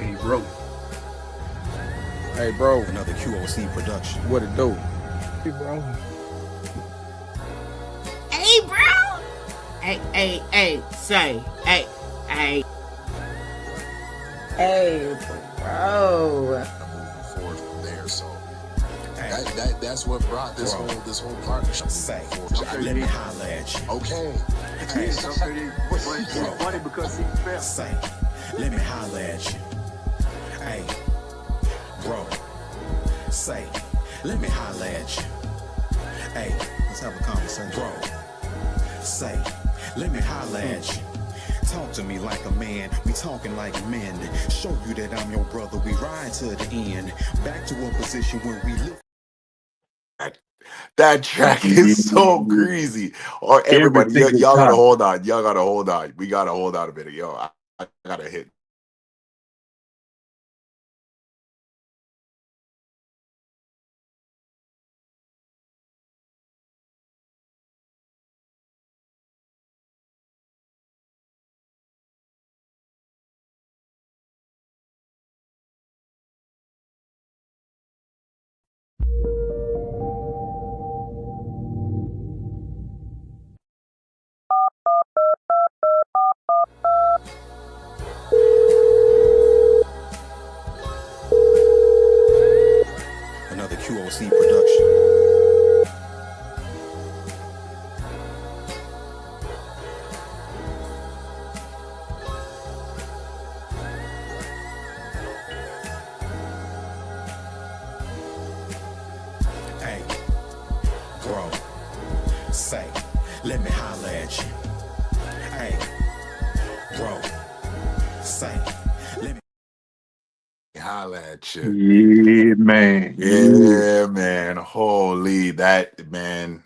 AyeBro. Hey, bro. Another QOC production. What it do? Hey, bro. AyeBro. Hey, say, hey. Hey, bro. Moving forward from there, so that's what brought this whole partnership. Say, Okay. let me holler at you. Okay. Hey, It's funny because he felt. say, let me holler at you. Hey, bro. Say, let me holler at you. Hey, let's have a conversation. Bro. Say, let me holler at you. Talk to me like a man, we talking like men. Show you that I'm your brother, we ride to the end. Back to a position where we live. That track is so crazy. Or everybody, Every single y'all gotta time. hold on. Y'all gotta hold on. We gotta hold on a minute. Yo, I gotta hit. Another QOC production. Hey, bro, say, let me holler at you. Hey, bro, say, let me. Holla at you. Yeah, man. Yeah, man. Holy that man.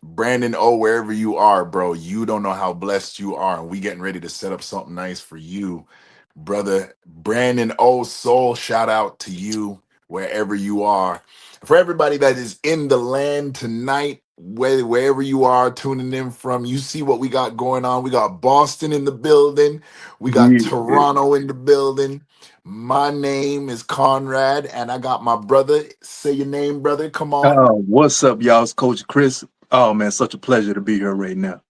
Brandon O, wherever you are, bro, you don't know how blessed you are. And we getting ready to set up something nice for you, brother. Brandon O Soul, shout out to you wherever you are. For everybody that is in the land tonight, wherever you are tuning in from, you see what we got going on. We got Boston in the building. We got Yeah. Toronto in the building. My name is Conrad, and I got my brother. Say your name, brother. Come on. What's up, y'all? It's Coach Chris. Oh, man, such a pleasure to be here right now.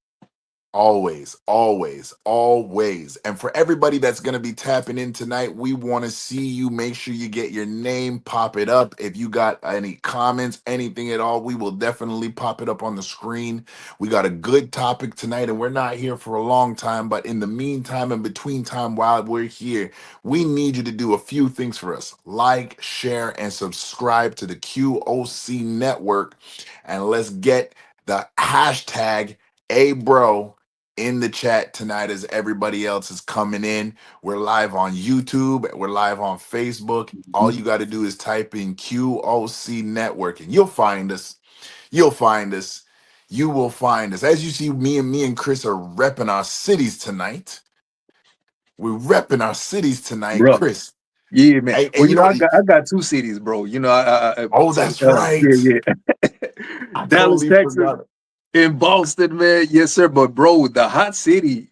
Always, always, always. And for everybody that's going to be tapping in tonight, we want to see you. Make sure you get your name, pop it up. If you got any comments, anything at all, we will definitely pop it up on the screen. We got a good topic tonight, and we're not here for a long time. But in the meantime, in between time, while we're here, we need you to do a few things for us. Like, share, and subscribe to the QOC Network. And let's get the hashtag AyeBro in the chat tonight as everybody else is coming in. We're live on YouTube. We're live on Facebook. All you got to do is type in QOC Network and you'll find us. You'll find us. You will find us. As you see, me and Chris are repping our cities tonight. We're repping our cities tonight, Bro. Chris. Yeah, man. And Well, you you know, know, I got two cities, bro. You know, oh, that's right. yeah. I Dallas, totally Texas, forgot. and Boston, man. Yes, sir. But bro, the hot city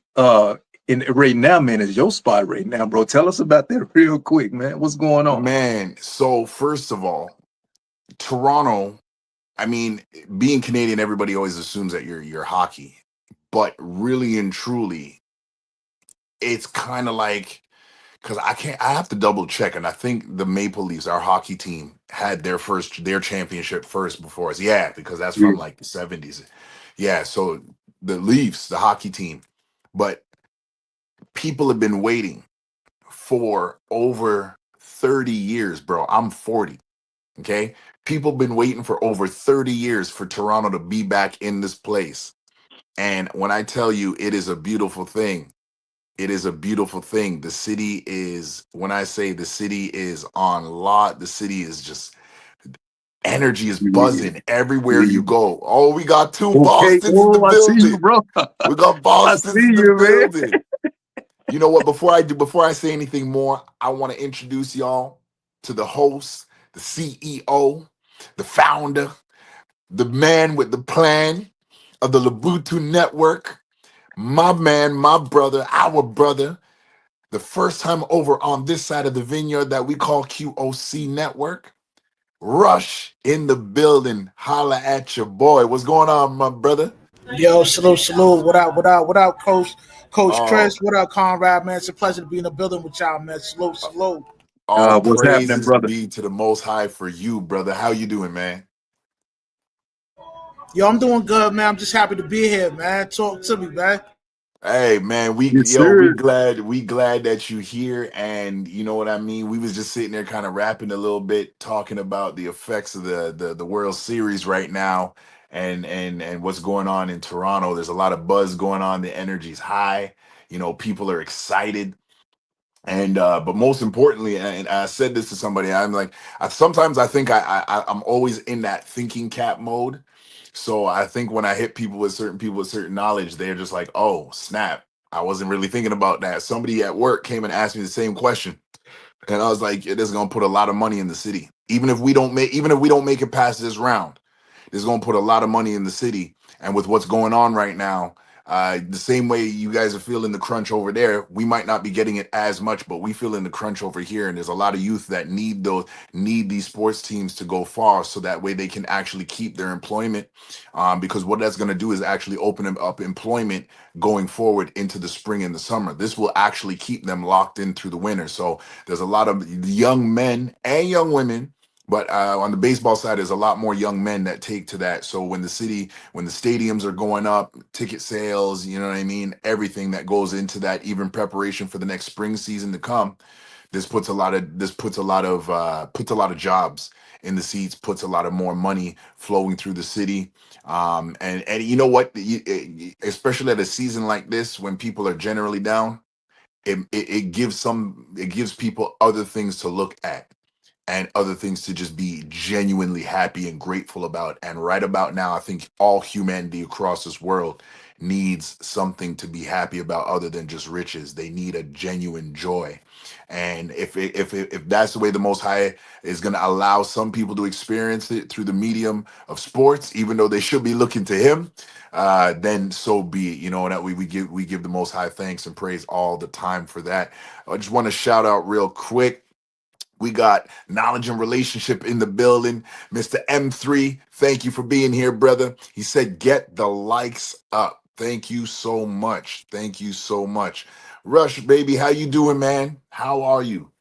in right now, man, is your spot right now, bro. Tell us about that real quick, man. What's going on? Man, so first of all, Toronto, I mean, being Canadian, everybody always assumes that you're hockey, but really and truly, it's kind of like because I have to double check, and I think the Maple Leafs, our hockey team, had their championship first before us. Yeah, because that's Yeah. from like the 70s. Yeah, so the Leafs, the hockey team, but people have been waiting for over 30 years, bro. I'm 40. Okay. People been waiting for over 30 years for Toronto to be back in this place. And when I tell you it is a beautiful thing, it is a beautiful thing. The city is, when I say the city is on lot, the city is just, energy is Yeah. buzzing everywhere Yeah. you go. Oh, we got two Okay. Bostons in the Oh, I see you, building. bro. We got I Bostons see in the you, man. building. You know what? Before I say anything more, I want to introduce y'all to the host, the CEO, the founder, the man with the plan of the Labutu Network, my man, my brother, our brother, The first time over on this side of the vineyard that we call QOC Network. Rush in the building. Holla at your boy. What's going on, my brother? Yo, salute, salute. What up, Coach Oh, Chris? What up, Conrad, man? It's a pleasure to be in the building with y'all, man. Salute, salute. all What's happening, praises brother? be to the Most High for you, brother. How you doing, man? Yo, I'm doing good, man. I'm just happy to be here, man. Talk to me, man. Hey, man, Yes, sir. we glad that you here, and you know what I mean. We was just sitting there, kind of rapping a little bit, talking about the effects of the World Series right now, and what's going on in Toronto. There's a lot of buzz going on. The energy's high. You know, people are excited. And but most importantly, and I said this to somebody, I'm like, sometimes I think I'm always in that thinking cap mode. So I think when I hit people with certain knowledge, they're just like, oh snap, I wasn't really thinking about that. Somebody at work came and asked me the same question, and I was like, it is gonna put a lot of money in the city. Even if we don't make it past this round, it's gonna put a lot of money in the city. And with what's going on right now, the same way you guys are feeling the crunch over there, we might not be getting it as much, but we feeling the crunch over here. And there's a lot of youth that need these sports teams to go far, so that way they can actually keep their employment. Because what that's going to do is actually open them up employment going forward into the spring and the summer. This will actually keep them locked in through the winter. So there's a lot of young men and young women. But on the baseball side, there's a lot more young men that take to that. So when the stadiums are going up, ticket sales, you know what I mean, everything that goes into that, even preparation for the next spring season to come, puts a lot of jobs in the seats, puts a lot of more money flowing through the city. And you know what, especially at a season like this when people are generally down, it gives people other things to look at and other things to just be genuinely happy and grateful about. And right about now, I think all humanity across this world needs something to be happy about other than just riches. They need a genuine joy. And if that's the way the Most High is going to allow some people to experience it through the medium of sports, even though they should be looking to Him, then so be it. You know, and that we give the Most High thanks and praise all the time for that. I just want to shout out real quick. We got Knowledge and Relationship in the building. Mr. M3, thank you for being here, brother. He said, get the likes up. Thank you so much. Thank you so much. Rush, baby, how you doing, man? How are you?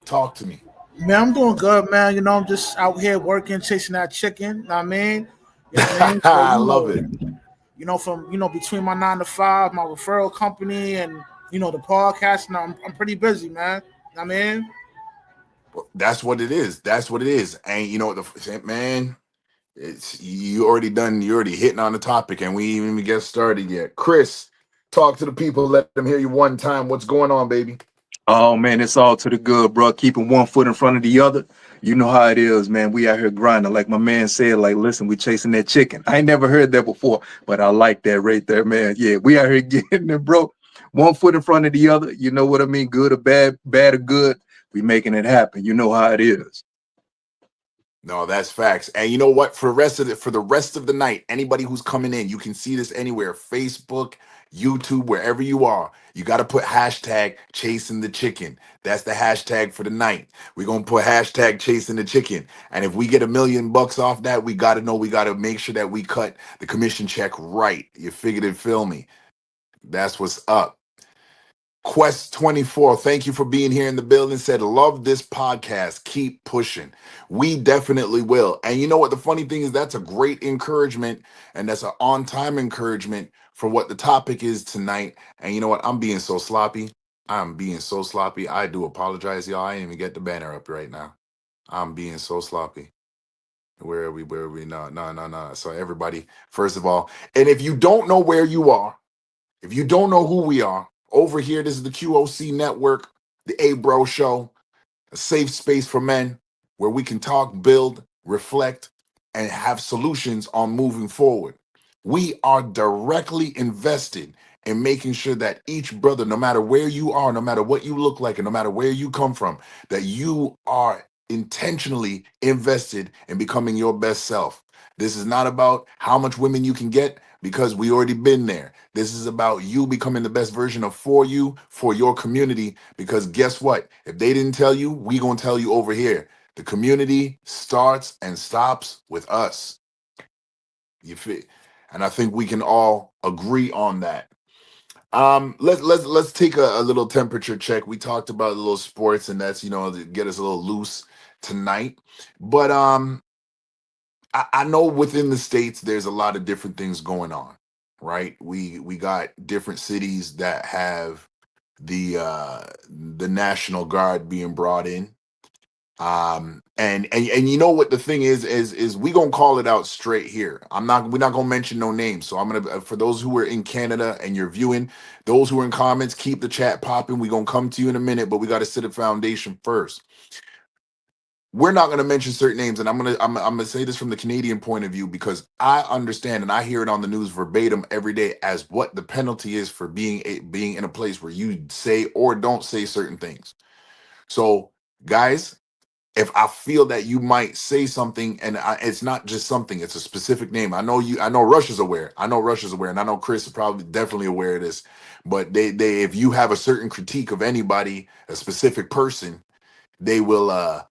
Talk to me. Man, I'm doing good, man. You know, I'm just out here working, chasing that chicken. Know what I mean? You know what I mean? So, I love it. from between my 9 to 5, my referral company, and the podcast, and I'm pretty busy, man. Know what I mean? That's what it is. That's what it is. And you know what, man, you already hitting on the topic, and we ain't even get started yet. Chris, talk to the people, let them hear you one time. What's going on, baby? Oh man, it's all to the good, bro. Keeping one foot in front of the other. You know how it is, man. We out here grinding. Like my man said, like, listen, we chasing that chicken. I ain't never heard that before, but I like that right there, man. Yeah, we out here getting it, bro. One foot in front of the other. You know what I mean? Good or bad, bad or good. We making it happen. You know how it is. No, that's facts. And you know what? For the rest of the night, anybody who's coming in, you can see this anywhere: Facebook, YouTube, wherever you are. You got to put hashtag chasing the chicken. That's the hashtag for the night. We're gonna put hashtag chasing the chicken. And if we get $1,000,000 off that, we gotta make sure that we cut the commission check right. You figured it, feel me? That's what's up. Quest 24, thank you for being here in the building. Said, love this podcast. Keep pushing. We definitely will. And you know what? The funny thing is, that's a great encouragement, and that's an on time encouragement for what the topic is tonight. And you know what? I'm being so sloppy. I'm being so sloppy. I do apologize, y'all. I didn't even get the banner up right now. I'm being so sloppy. Where are we? Where are we? No, no, no, no. So, everybody, first of all, and if you don't know where you are, if you don't know who we are, over here, this is the QOC Network, the AyeBro Show, a safe space for men where we can talk, build, reflect, and have solutions on moving forward. We are directly invested in making sure that each brother, no matter where you are, no matter what you look like, and no matter where you come from, that you are intentionally invested in becoming your best self. This is not about how much women you can get, because we already been there. This is about you becoming the best version of you, for your community, because guess what? If they didn't tell you, we gonna tell you over here. The community starts and stops with us. You fit. And I think we can all agree on that. Let's take a little temperature check. We talked about a little sports, and that's to get us a little loose tonight. But I know within the states there's a lot of different things going on, right? We got different cities that have the National Guard being brought in. And you know what the thing is we gonna call it out straight here. We're not gonna mention no names. So I'm gonna, for those who are in Canada and you're viewing, those who are in comments, keep the chat popping. We're gonna come to you in a minute, but we got to set a foundation first. We're not gonna mention certain names, and I'm gonna say this from the Canadian point of view, because I understand and I hear it on the news verbatim every day as what the penalty is for being in a place where you say or don't say certain things. So guys, if I feel that you might say something, and it's not just something, it's a specific name. I know Rush is aware. And I know Chris is probably definitely aware of this. But they if you have a certain critique of anybody, a specific person, they will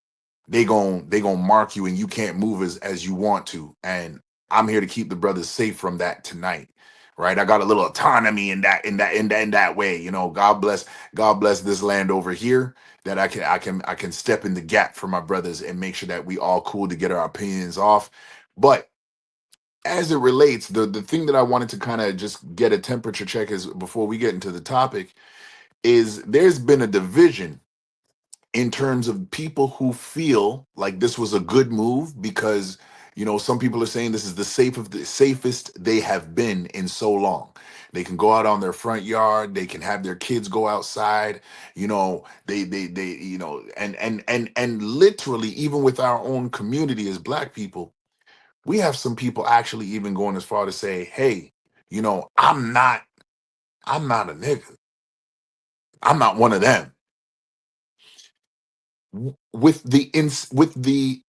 they gon' mark you, and you can't move as you want to. And I'm here to keep the brothers safe from that tonight. Right? I got a little autonomy in that way. God bless this land over here, that I can step in the gap for my brothers and make sure that we all cool to get our opinions off. But as it relates, the thing that I wanted to kind of just get a temperature check is, before we get into the topic, is there's been a division in terms of people who feel like this was a good move, because some people are saying this is the safest they have been in so long. They can go out on their front yard, they can have their kids go outside, they and literally, even with our own community as Black people, we have some people actually even going as far to say, hey, I'm not a nigga, I'm not one of them. With the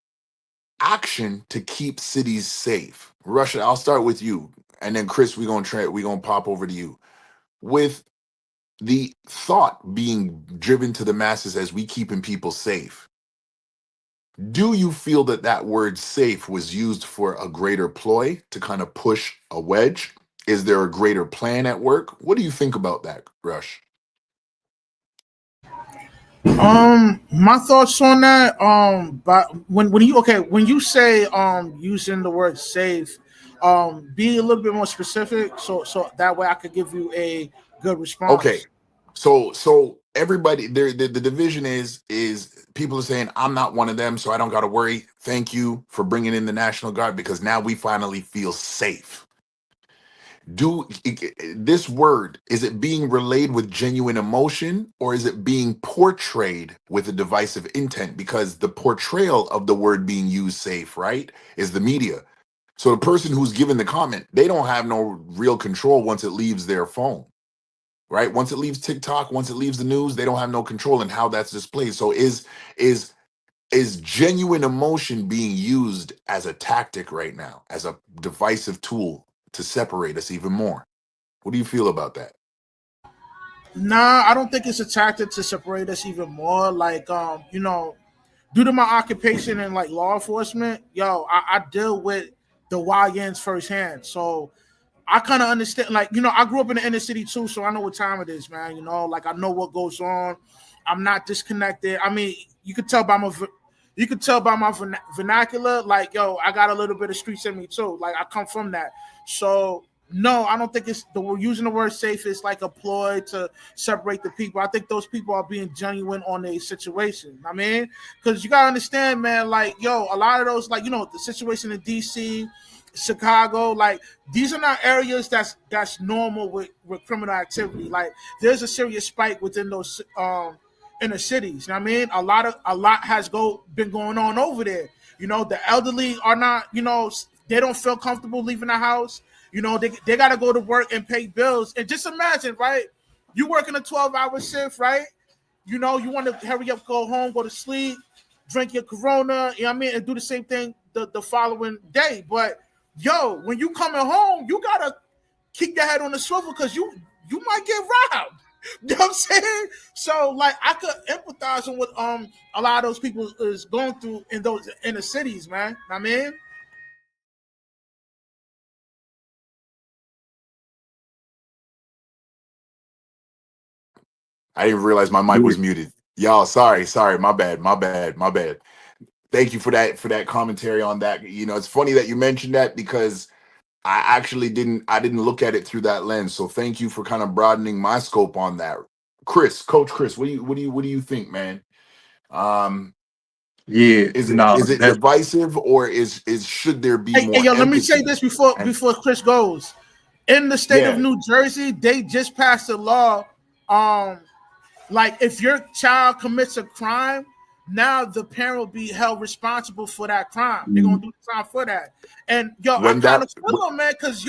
action to keep cities safe. Russia, I'll start with you, and then Chris, we're gonna pop over to you. With the thought being driven to the masses as we keeping people safe, do you feel that word safe was used for a greater ploy to kind of push a wedge? Is there a greater plan at work? What do you think about that, Rush? My thoughts on that. But when you say using the word safe, be a little bit more specific, so that way I could give you a good response. Okay, so everybody there, the division is people are saying I'm not one of them, so I don't got to worry. Thank you for bringing in the National Guard, because now we finally feel safe. This word, is it being relayed with genuine emotion, or is it being portrayed with a divisive intent? Because the portrayal of the word being used, safe, right, is the media. So the person who's given the comment, they don't have no real control once it leaves their phone, right? Once it leaves TikTok, once it leaves the news, they don't have no control in how that's displayed. So is genuine emotion being used as a tactic right now, as a divisive tool to separate us even more? What do you feel about that? Nah, I don't think it's a tactic to separate us even more. Like, due to my occupation in like law enforcement, I deal with the YNs firsthand. So I kind of understand, like, I grew up in the inner city too, so I know what time it is, man. Like, I know what goes on. I'm not disconnected. I mean, you could tell by my vernacular, like, I got a little bit of streets in me too. Like, I come from that. So no, I don't think we're using the word safe is like a ploy to separate the people. I think those people are being genuine on their situation. I mean, because you gotta understand, man, like, a lot of those, like, the situation in DC, Chicago, like, these are not areas that's normal with criminal activity. Like, there's a serious spike within those inner cities. You know what I mean? A lot has been going on over there. The elderly are not, they don't feel comfortable leaving the house. They got to go to work and pay bills. And just imagine, right? You working a 12-hour shift, right? You want to hurry up, go home, go to sleep, drink your Corona, and do the same thing the following day. But, when you coming home, you got to keep your head on the swivel because you might get robbed. You know what I'm saying? So like I could empathize on what a lot of those people is going through in those inner cities, man. I mean, I didn't realize my mic was muted. Y'all, sorry, my bad. Thank you for that commentary on that. You know, it's funny that you mentioned that because I actually didn't look at it through that lens. So thank you for kind of broadening my scope on that. Coach Chris, what do you think, man? Is it divisive or is should there be more? Hey, yo, let me say this before Chris goes. In the state of New Jersey, they just passed a law. Like if your child commits a crime, now the parent will be held responsible for that crime. They're gonna do the time for that. And yo, I kind of feel them, man, because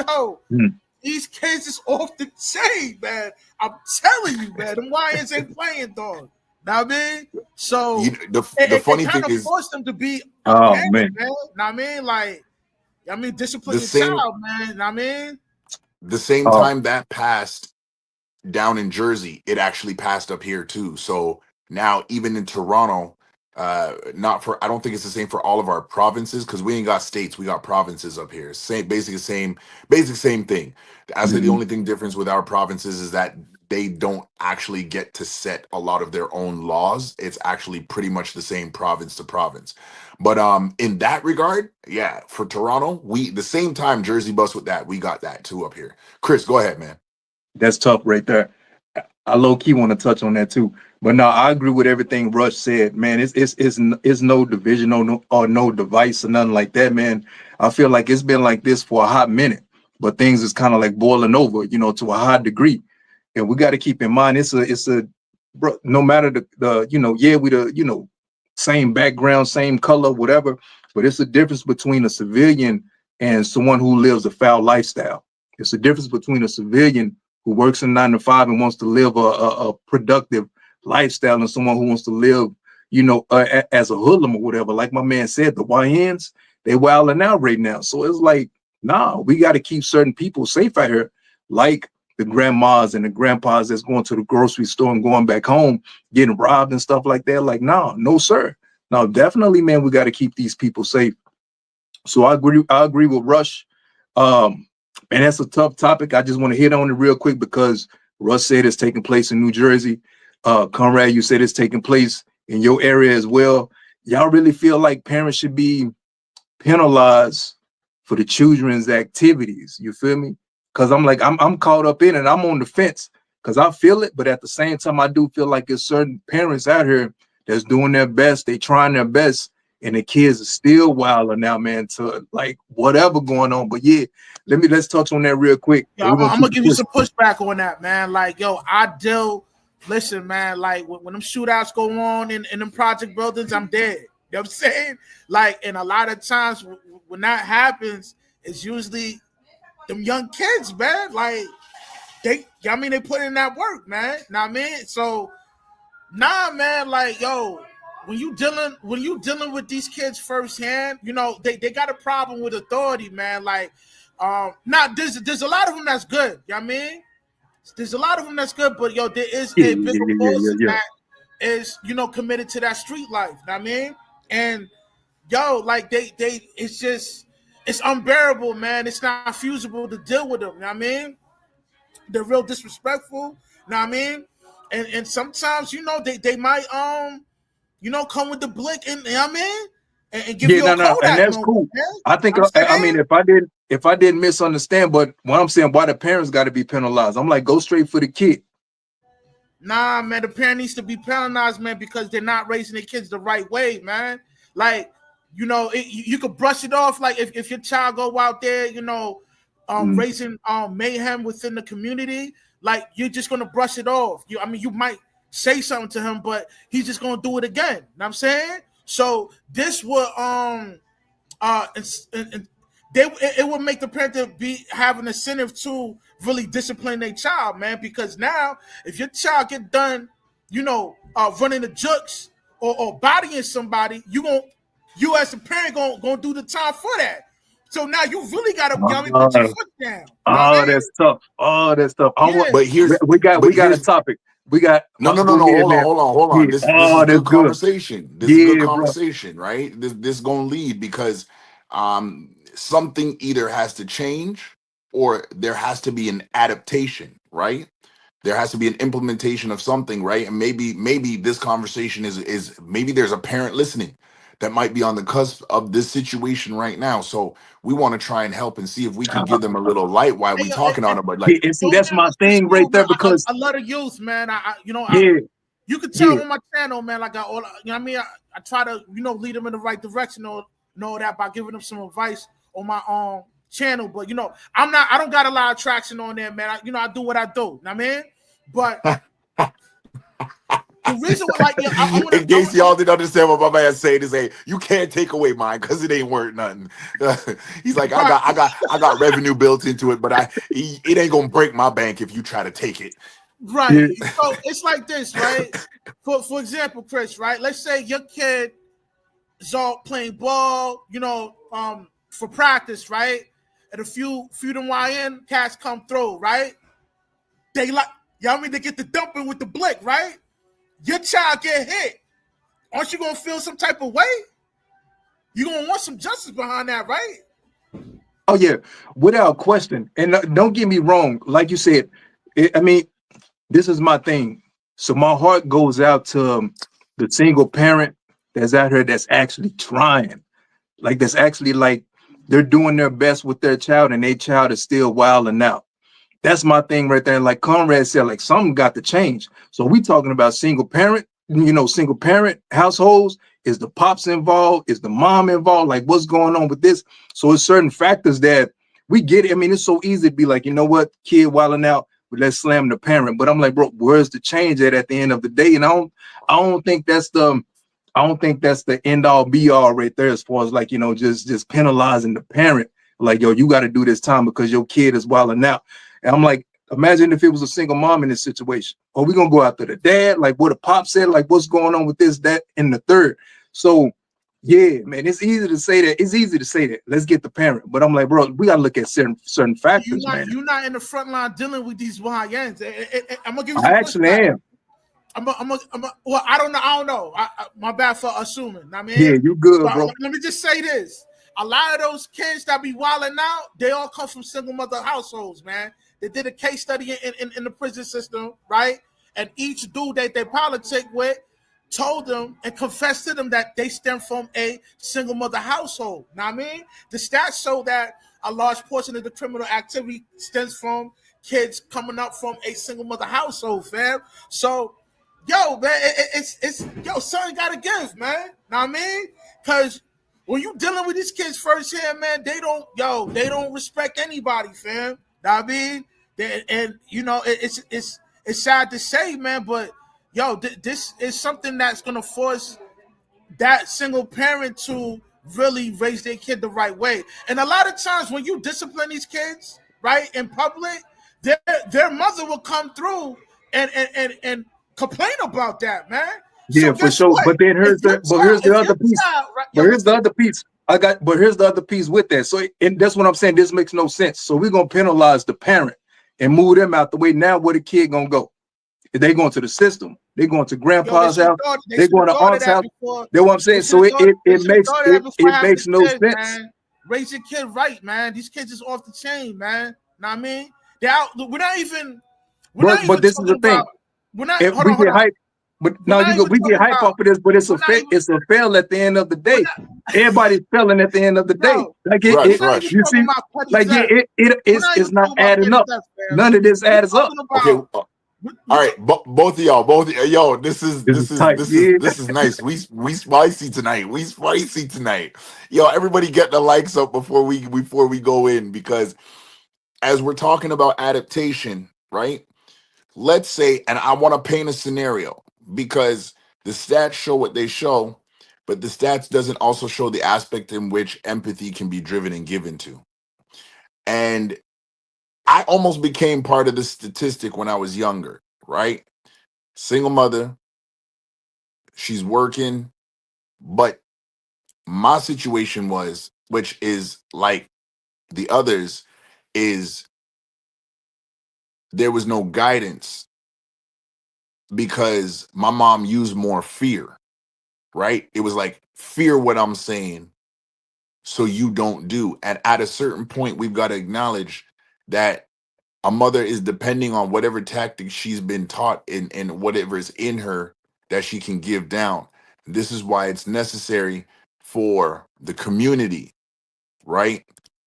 these kids is off the chain, man. I'm telling you, man, the YNs ain't playing, dog. Know what I mean? So the funny thing is, forced them to be man. Know what I mean? Like, discipline your child, man. Know what I mean? The same time that passed down in Jersey, it actually passed up here too. So now even in Toronto, I don't think it's the same for all of our provinces because we ain't got states, we got provinces up here. Same thing. I say the only thing difference with our provinces is that they don't actually get to set a lot of their own laws. It's actually pretty much the same province to province. But in that regard, yeah, for Toronto, the same time Jersey bust with that, we got that too up here. Chris, go ahead, man. That's tough right there. I low key want to touch on that too. But no, I agree with everything Rush said, man. It's no division or no device or nothing like that, man. I feel like it's been like this for a hot minute, but things is kind of like boiling over, to a high degree. And we got to keep in mind, bro, no matter we the same background, same color, whatever, but it's a difference between a civilian and someone who lives a foul lifestyle. It's a difference between a civilian who works a 9 to 5 and wants to live a productive lifestyle and someone who wants to live, as a hoodlum or whatever. Like my man said, the YNs, they wilding out right now. So it's like, nah, we got to keep certain people safe out here, like the grandmas and the grandpas that's going to the grocery store and going back home, getting robbed and stuff like that. Like, no, sir. No, definitely, man, we got to keep these people safe. So I agree with Rush. Man, that's a tough topic. I just want to hit on it real quick because Russ said it's taking place in New Jersey. Conrad, you said it's taking place in your area as well. Y'all really feel like parents should be penalized for the children's activities? You feel me? Because I'm caught up in it. I'm on the fence because I feel it, but at the same time, I do feel like there's certain parents out here that's doing their best. They trying their best, and the kids are still wilding now, man, to like whatever going on. But yeah, let's touch on that real quick. Yo, I'm gonna give you some pushback on that, man. Like, yo, listen, man, like when them shootouts go on in them project buildings, I'm dead. You know what I'm saying? Like, and a lot of times when that happens, it's usually them young kids, man. Like, they put in that work, man. Know what I mean? So, man, like, yo, when you dealing with these kids firsthand, they got a problem with authority, man. Like, there's a lot of them that's good. You know what I mean? There's a lot of them that's good, but yo, there is a bigger portion that is, committed to that street life. You know what I mean? And yo, like it's unbearable, man. It's not feasible to deal with them. You know what I mean? They're real disrespectful. You know what I mean? And sometimes, they might come with the blick and, you know what I mean? And give you a Kodak and that's moment, cool. Man. I think if I didn't misunderstand, but what I'm saying, why the parents got to be penalized? I'm like, go straight for the kid. Nah, man, the parent needs to be penalized, man, because they're not raising their kids the right way, man. Like, you could brush it off. Like if your child go out there, raising mayhem within the community, like you're just gonna brush it off. You might say something to him, but he's just gonna do it again. You know what I'm saying? So this would it would make the parent have an incentive to really discipline their child, man. Because now, if your child get done, running the jukes or bodying somebody, you as a parent gonna do the time for that. So now you really gotta, you know what I mean, Oh, put your foot down. You know what I mean? that's tough. Oh, that's tough. I want, Yeah. But here's we got but a here's topic. We got no, no, no, go no. ahead, Hold on, man. hold on, hold on. Yeah. This is Oh, that's good good. conversation. This is good Yeah, bro. conversation, right? This gonna lead because something either has to change or there has to be an adaptation, right? There has to be an implementation of something, right? And maybe this conversation is maybe there's a parent listening that might be on the cusp of this situation right now. So we want to try and help and see if we can give them a little light while Hey, we talking on it. But like, And see, yo, that's man, my listen, it's thing right cool, there man. because I love the youth, man. yeah, You can tell yeah. on my channel, man. Like, you know what I mean? I try to, lead them in the right direction or know that by giving them some advice on my channel. But I don't got a lot of traction on there, man. I do what I do. You know what I mean? But the reason why, like, in case y'all didn't understand what my man said is, hey, you can't take away mine because it ain't worth nothing. He's like, I got revenue built into it, but it ain't gonna break my bank if you try to take it. Right. Yeah. So it's like this, right? For example, Chris, right? Let's say your kid is all playing ball, for practice, right? And a few them YN cats come through, right? They like, they get the dumping with the blick, right? Your child get hit. Aren't you gonna feel some type of way? You're gonna want some justice behind that, right? Oh yeah, without question. And don't get me wrong, like you said, I mean, this is my thing. So my heart goes out to the single parent that's out here that's actually trying, like that's actually like they're doing their best with their child, and their child is still wilding out. That's my thing right there. Like Conrad said, like something got to change. So we talking about single parent, single parent households. Is the pops involved? Is the mom involved? Like what's going on with this? So it's certain factors that we get it. I mean, it's so easy to be like, you know what, kid wilding out, but let's slam the parent. But I'm like, bro, where's the change at the end of the day? And I don't think that's the end all be all right there as far as like, just penalizing the parent. Like, yo, you got to do this time because your kid is wilding out. And I'm like, imagine if it was a single mom in this situation. Are we gonna go after the dad? Like what a pop said, like what's going on with this, that, and the third. So yeah, man, it's easy to say that. It's easy to say that. Let's get the parent. But I'm like, bro, we gotta look at certain factors, man. You're not in the front line dealing with these YNs. I'm gonna give you some I actually am. Well, I don't know. My bad for assuming. I mean, Yeah, you good, but bro. let me just say this. A lot of those kids that be wilding out, they all come from single mother households, man. They did a case study in the prison system, right? And each dude that they politic with told them and confessed to them that they stem from a single mother household. Know what I mean? The stats show that a large portion of the criminal activity stems from kids coming up from a single mother household, fam. So, yo, man, it's something gotta give, man. Know what I mean? Because when you dealing with these kids firsthand, man, they don't respect anybody, fam. Know what I mean? It's sad to say, man, but yo, this is something that's gonna force that single parent to really raise their kid the right way. And a lot of times when you discipline these kids, right, in public, their mother will come through and complain about that, man. Yeah, So for guess sure. what? But then here's the other piece. Right, But here's the other piece. But here's the other piece with that. So and that's what I'm saying. This makes no sense. So we're gonna penalize the parent and move them out the way. Now where the kid gonna go? If they going to the system, they going to grandpa's house, they going to aunt's house. That's what I'm saying. So it makes no sense. Man. Raise your kid right, man. These kids is off the chain, man. Know what I mean? They're out. We're not even. But this is the thing. We're not. If we get hype. But now we get hype off of this, but it's a fail at the end of the day. Everybody's failing at the end of the day. Like right. You see, like it's not adding up. None of this adds up. Okay. All right, both of y'all, yo, this is nice. We spicy tonight. We spicy tonight. Yo, everybody get the likes up before we go in, because as we're talking about adaptation, right? Let's say, and I want to paint a scenario, because the stats show what they show, but the stats doesn't also show the aspect in which empathy can be driven and given to. And I almost became part of the statistic when I was younger, right? Single mother, she's working, but my situation was, which is like The others is there was no guidance because my mom used more fear, right? It was like, fear what I'm saying so you don't do. And at a certain point, we've got to acknowledge that a mother is depending on whatever tactic she's been taught and whatever is in her that she can give down. This is why it's necessary for the community, right?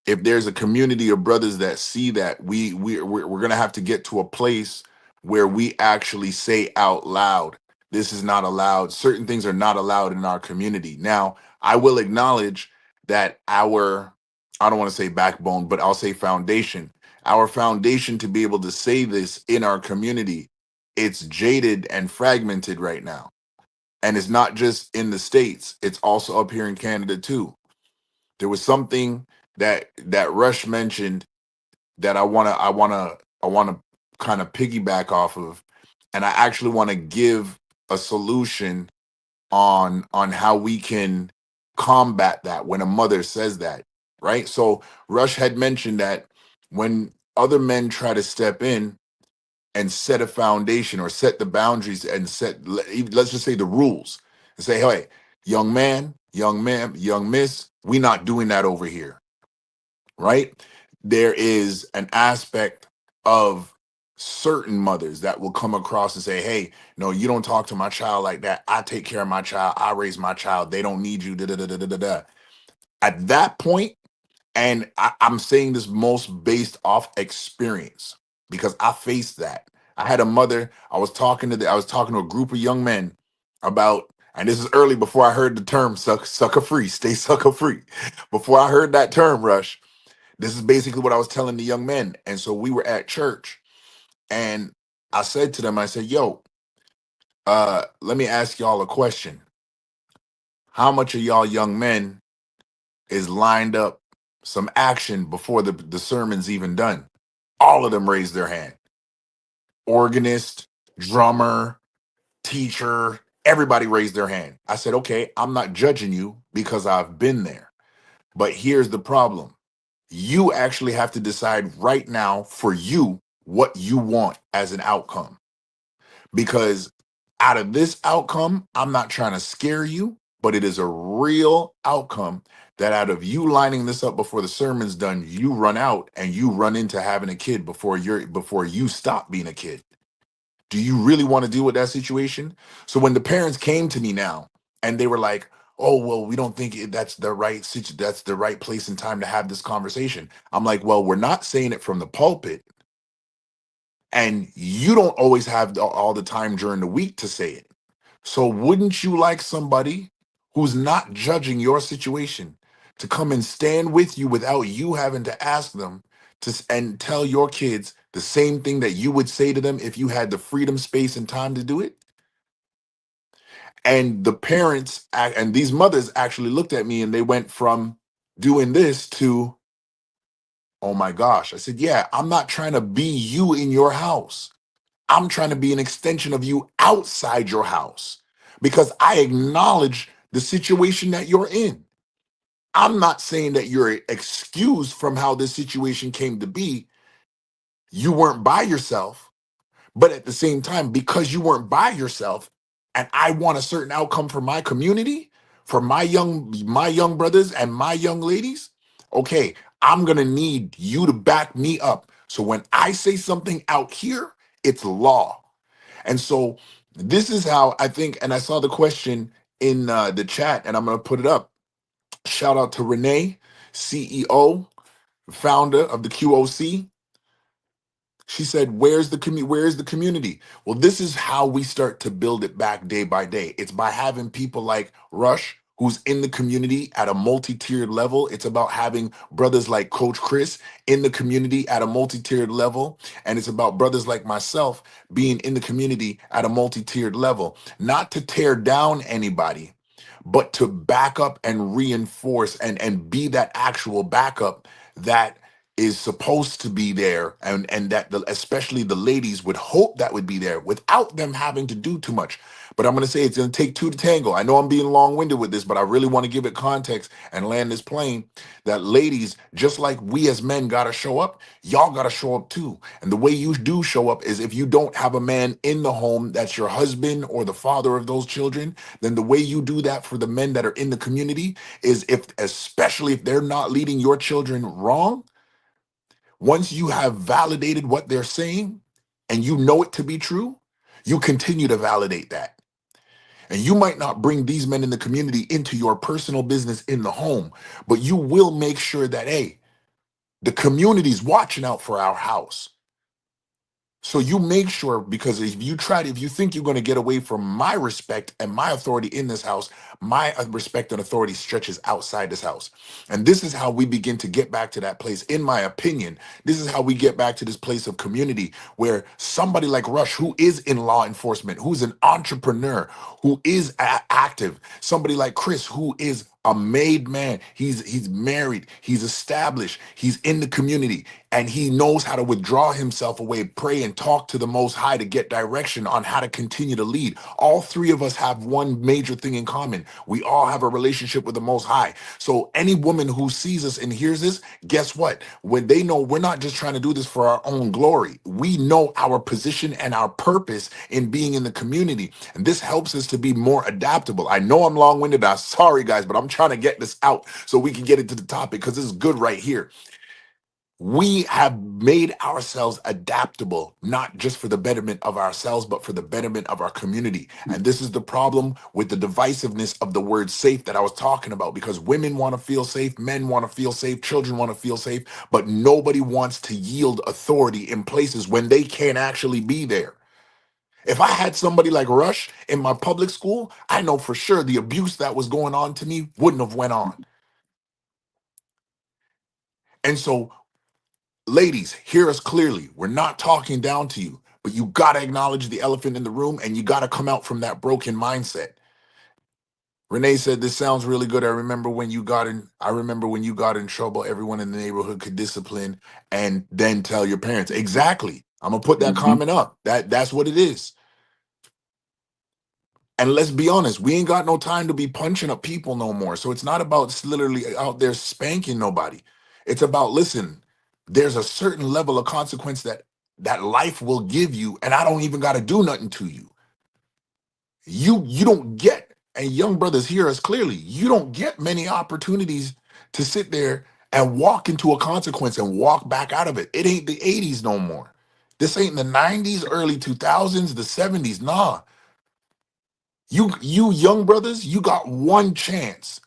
If there's a community of brothers that see that, we're gonna have to get to a place where we actually say out loud, this is not allowed. Certain things are not allowed in our community. Now, I will acknowledge that our, I don't want to say backbone, but I'll say foundation. Our foundation to be able to say this in our community, it's jaded and fragmented right now. And it's not just in the States, it's also up here in Canada too. There was something that Rush mentioned that I wanna kind of piggyback off of, and I actually want to give a solution on how we can combat that when a mother says that, right? So Rush had mentioned that when other men try to step in and set a foundation or set the boundaries and let's just say the rules and say, hey, young man, young ma'am, young miss, we not doing that over here, right? There is an aspect of certain mothers that will come across and say, hey, no, you don't talk to my child like that. I take care of my child. I raise my child. They don't need you. Da, da, da, da, da, da, da. At that point, and I'm saying this most based off experience because I faced that. I had a mother. I was talking to a group of young men about, and this is early before I heard the term sucker free, stay sucker free. Before I heard that term, Rush, this is basically what I was telling the young men. And so we were at church, and I said to them, I said, yo, let me ask y'all a question. How much of y'all young men is lined up some action before the sermon's even done? All of them raised their hand. Organist, drummer, teacher, everybody raised their hand. I said, okay, I'm not judging you because I've been there. But here's the problem. You actually have to decide right now for you what you want as an outcome. Because out of this outcome, I'm not trying to scare you, but it is a real outcome that out of you lining this up before the sermon's done, you run out and you run into having a kid before you stop being a kid. Do you really want to deal with that situation? So when the parents came to me now and they were like, oh, well, we don't think that's the right place and time to have this conversation. I'm like, well, we're not saying it from the pulpit. And you don't always have all the time during the week to say it. So wouldn't you like somebody who's not judging your situation to come and stand with you without you having to ask them and tell your kids the same thing that you would say to them if you had the freedom, space, and time to do it? And the parents and these mothers actually looked at me and they went from doing this to, oh my gosh. I said, yeah, I'm not trying to be you in your house. I'm trying to be an extension of you outside your house because I acknowledge the situation that you're in. I'm not saying that you're excused from how this situation came to be. You weren't by yourself, but at the same time, because you weren't by yourself and I want a certain outcome for my community, for my young brothers and my young ladies, okay, I'm going to need you to back me up. So when I say something out here, it's law. And so this is how I think, and I saw the question in the chat, and I'm going to put it up. Shout out to Renee, CEO, founder of the QOC. She said, where's the community? Well, this is how we start to build it back day by day. It's by having people like Rush, who's in the community at a multi-tiered level. It's about having brothers like Coach Chris in the community at a multi-tiered level. And it's about brothers like myself being in the community at a multi-tiered level, not to tear down anybody, but to back up and reinforce and be that actual backup that is supposed to be there, and that especially the ladies would hope that would be there without them having to do too much. But I'm going to say it's going to take two to tango. I know I'm being long-winded with this, but I really want to give it context and land this plane that ladies, just like we as men got to show up, y'all got to show up too. And the way you do show up is if you don't have a man in the home that's your husband or the father of those children, then the way you do that for the men that are in the community is, if especially if they're not leading your children wrong, once you have validated what they're saying and you know it to be true, you continue to validate that. And you might not bring these men in the community into your personal business in the home, but you will make sure that, hey, the community's watching out for our house. So you make sure, because if you think you're going to get away from my respect and my authority in this house, my respect and authority stretches outside this house. And this is how we begin to get back to that place. In my opinion, this is how we get back to this place of community where somebody like Rush, who is in law enforcement, who's an entrepreneur, who is active, somebody like Chris, who is a made man, he's married, he's established, he's in the community, and he knows how to withdraw himself away, pray, and talk to the Most High to get direction on how to continue to lead. All three of us have one major thing in common. We all have a relationship with the Most High. So any woman who sees us and hears this, guess what? When they know we're not just trying to do this for our own glory, we know our position and our purpose in being in the community. And this helps us to be more adaptable. I know I'm long-winded. I'm sorry, guys, but I'm trying to get this out so we can get into the topic, because this is good right here. We have made ourselves adaptable, not just for the betterment of ourselves, but for the betterment of our community. And this is the problem with the divisiveness of the word safe that I was talking about, because women want to feel safe, men want to feel safe, children want to feel safe, but nobody wants to yield authority in places when they can't actually be there. If I had somebody like Rush in my public school, I know for sure the abuse that was going on to me wouldn't have went on. And so, ladies, hear us clearly. We're not talking down to you, but you got to acknowledge the elephant in the room, and you got to come out from that broken mindset. Renee said, this sounds really good. I remember when you got in trouble, everyone in the neighborhood could discipline and then tell your parents. Exactly. I'm going to put that comment up. That's what it is. And let's be honest, we ain't got no time to be punching up people no more. So it's not about literally out there spanking nobody. It's about, listen, there's a certain level of consequence that life will give you, and I don't even got to do nothing to you. You don't get, and young brothers hear us clearly, you don't get many opportunities to sit there and walk into a consequence and walk back out of it. It ain't the 80s no more. This ain't the 90s, early 2000s, the 70s. Nah. You young brothers, you got one chance.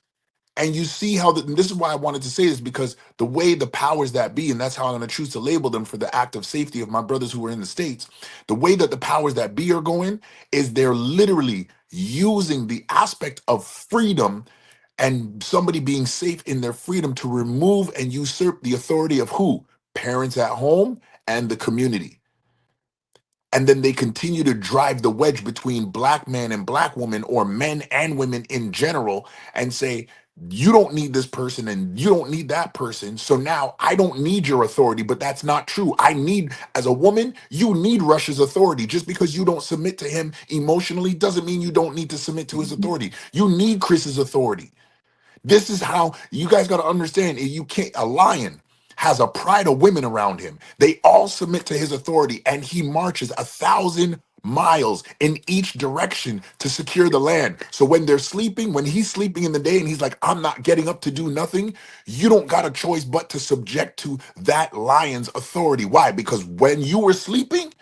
And you see how and this is why I wanted to say this, because the way the powers that be, and that's how I'm going to choose to label them for the act of safety of my brothers who are in the States, the way that the powers that be are going is they're literally using the aspect of freedom and somebody being safe in their freedom to remove and usurp the authority of who? Parents at home and the community. And then they continue to drive the wedge between black man and black woman, or men and women in general, and say, you don't need this person and you don't need that person. So now I don't need your authority, but that's not true. As a woman, you need Rush's authority. Just because you don't submit to him emotionally doesn't mean you don't need to submit to his authority. You need Chris's authority. This is how you guys got to understand. A lion has a pride of women around him. They all submit to his authority, and he marches 1,000 miles in each direction to secure the land. So when he's sleeping in the day and he's like, I'm not getting up to do nothing, you don't got a choice but to subject to that lion's authority. Why? Because when you were sleeping,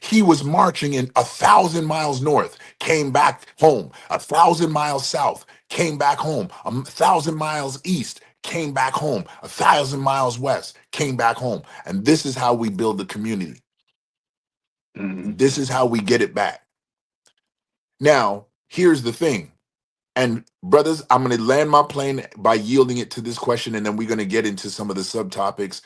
he was marching in 1,000 miles north, came back home, 1,000 miles south, came back home, 1,000 miles east, came back home, 1,000 miles west, came back home. And this is how we build the community. This is how we get it back. Now, here's the thing. And brothers, I'm going to land my plane by yielding it to this question, and then we're going to get into some of the subtopics.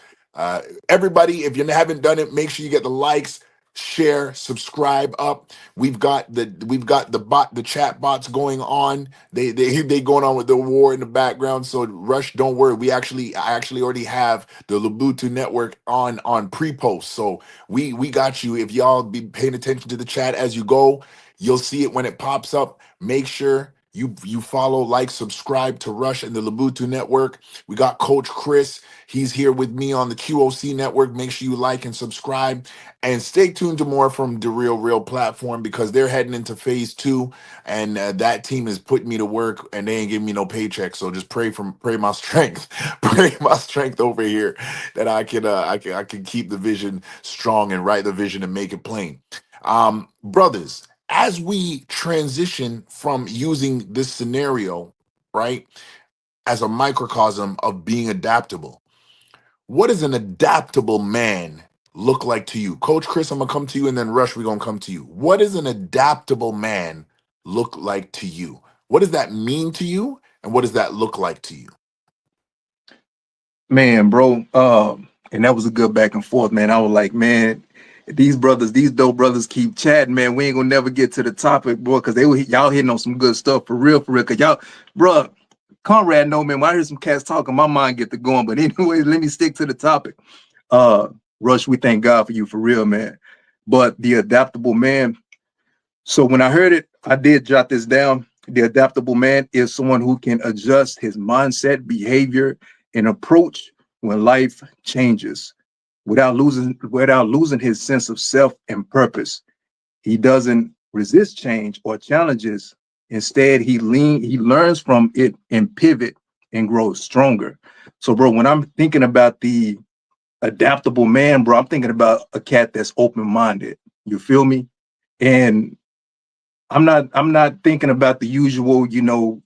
Everybody, if you haven't done it, make sure you get the likes, share, subscribe up. We've got the chat bots going on. They going on with the war in the background. So Rush, don't worry. I actually already have the Labutu network on pre-post. So we got you. If y'all be paying attention to the chat as you go, you'll see it when it pops up. Make sure you follow, like, subscribe to Rush and the Labutu network. We got Coach Chris. He's here with me on the QOC network. Make sure you like and subscribe, and stay tuned to more from DaRealReel platform, because they're heading into phase 2, and that team is putting me to work, and they ain't giving me no paycheck. So just pray my strength, pray my strength over here, that I can keep the vision strong and write the vision and make it plain. Brothers, as we transition from using this scenario, right, as a microcosm of being adaptable, what does an adaptable man look like to you? Coach Chris, I'm going to come to you, and then Rush, we're going to come to you. What does an adaptable man look like to you? What does that mean to you? And what does that look like to you? Man, bro, and that was a good back and forth, man. I was like, man, these dope brothers keep chatting, man. We ain't gonna never get to the topic, bro, because y'all hitting on some good stuff for real. Cause y'all, bro, Conrad, no, man, when I hear some cats talking, my mind get to going. But anyway, let me stick to the topic. Rush, we thank God for you, for real, man. But the adaptable man. So when I heard it, I did jot this down. The adaptable man is someone who can adjust his mindset, behavior, and approach when life changes without losing his sense of self and purpose. He doesn't resist change or challenges. Instead, he learns from it and pivot and grows stronger. So, bro, when I'm thinking about the adaptable man, bro, I'm thinking about a cat that's open-minded. You feel me? And I'm not thinking about the usual,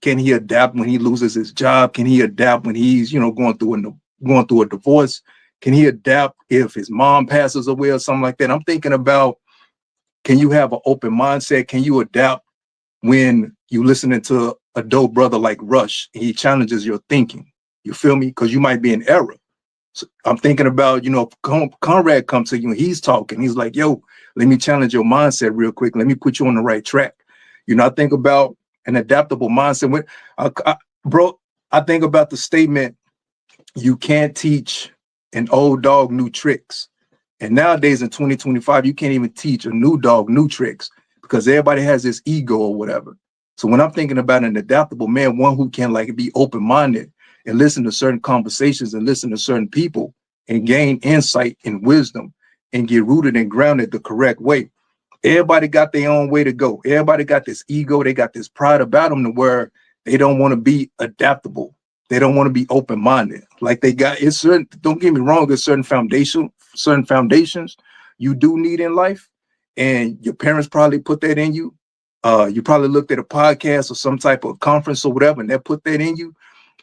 can he adapt when he loses his job? Can he adapt when he's, going through a divorce? Can he adapt if his mom passes away or something like that? I'm thinking about, can you have an open mindset? Can you adapt when you listening to a dope brother like Rush? He challenges your thinking. You feel me? Because you might be in error. So I'm thinking about, if Conrad comes to you and he's talking, he's like, yo, let me challenge your mindset real quick. Let me put you on the right track. I think about an adaptable mindset. I think about the statement, you can't teach an old dog new tricks. And nowadays in 2025, you can't even teach a new dog new tricks, because everybody has this ego or whatever. So when I'm thinking about an adaptable man, one who can be open-minded and listen to certain conversations and listen to certain people and gain insight and wisdom and get rooted and grounded the correct way. Everybody got their own way to go. Everybody got this ego. They got this pride about them to where they don't want to be adaptable. They don't want to be open-minded. It's certain, don't get me wrong, there's certain foundations you do need in life. And your parents probably put that in you. You probably looked at a podcast or some type of conference or whatever, and they put that in you.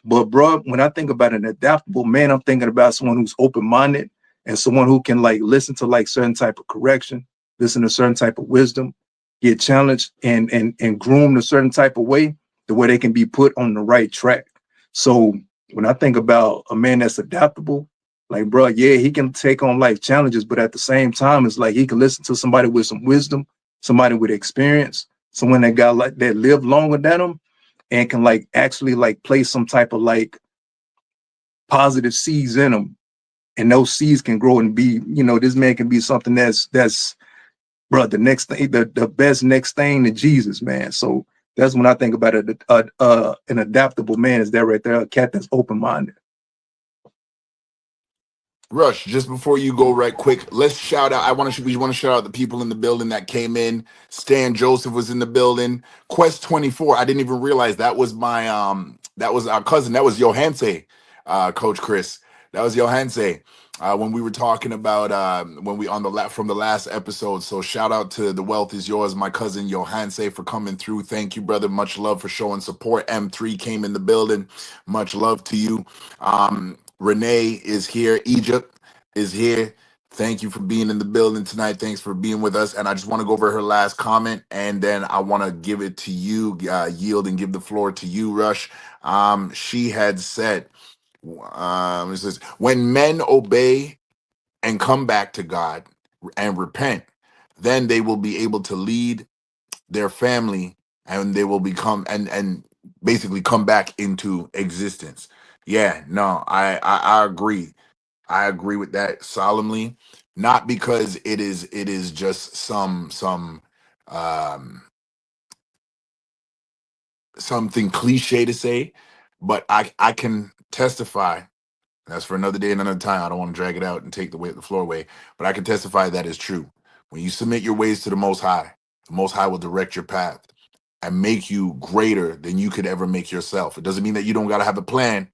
But bro, when I think about an adaptable man, I'm thinking about someone who's open-minded and someone who can listen to certain type of correction, listen to certain type of wisdom, get challenged and groomed a certain type of way, the way they can be put on the right track. So when I think about a man that's adaptable, bro, yeah, he can take on life challenges, but at the same time, it's he can listen to somebody with some wisdom, somebody with experience, someone that got that lived longer than him, and can actually place some type of positive seeds in them, and those seeds can grow and be, this man can be something that's bro, the next thing, the best next thing to Jesus, man. So that's when I think about an adaptable man, is that right there, a cat that's open-minded. Rush, just before you go right quick, let's shout out. We want to shout out the people in the building that came in. Stan Joseph was in the building. Quest 24. I didn't even realize that was that was our cousin. That was Johanse, Coach Chris. That was Johanse. When we were talking about from the last episode. So shout out to The Wealth Is Yours, my cousin Johanse, for coming through. Thank you, brother. Much love for showing support. M3 came in the building. Much love to you. Renee is here. Egypt is here. Thank you for being in the building tonight. Thanks for being with us. And I just want to go over her last comment, and then I want to give it to you, yield and give the floor to you, Rush. She had said, it says, when men obey and come back to God and repent, then they will be able to lead their family, and they will become and basically come back into existence. Yeah, no, I agree. I agree with that solemnly. Not because it is just um something cliche to say, but I can testify. That's for another day and another time. I don't want to drag it out and take the floor away, but I can testify that is true. When you submit your ways to the Most High will direct your path and make you greater than you could ever make yourself. It doesn't mean that you don't got to have a plan,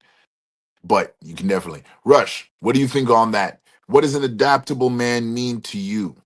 but you can definitely. Rush, what do you think on that? What does an adaptable man mean to you?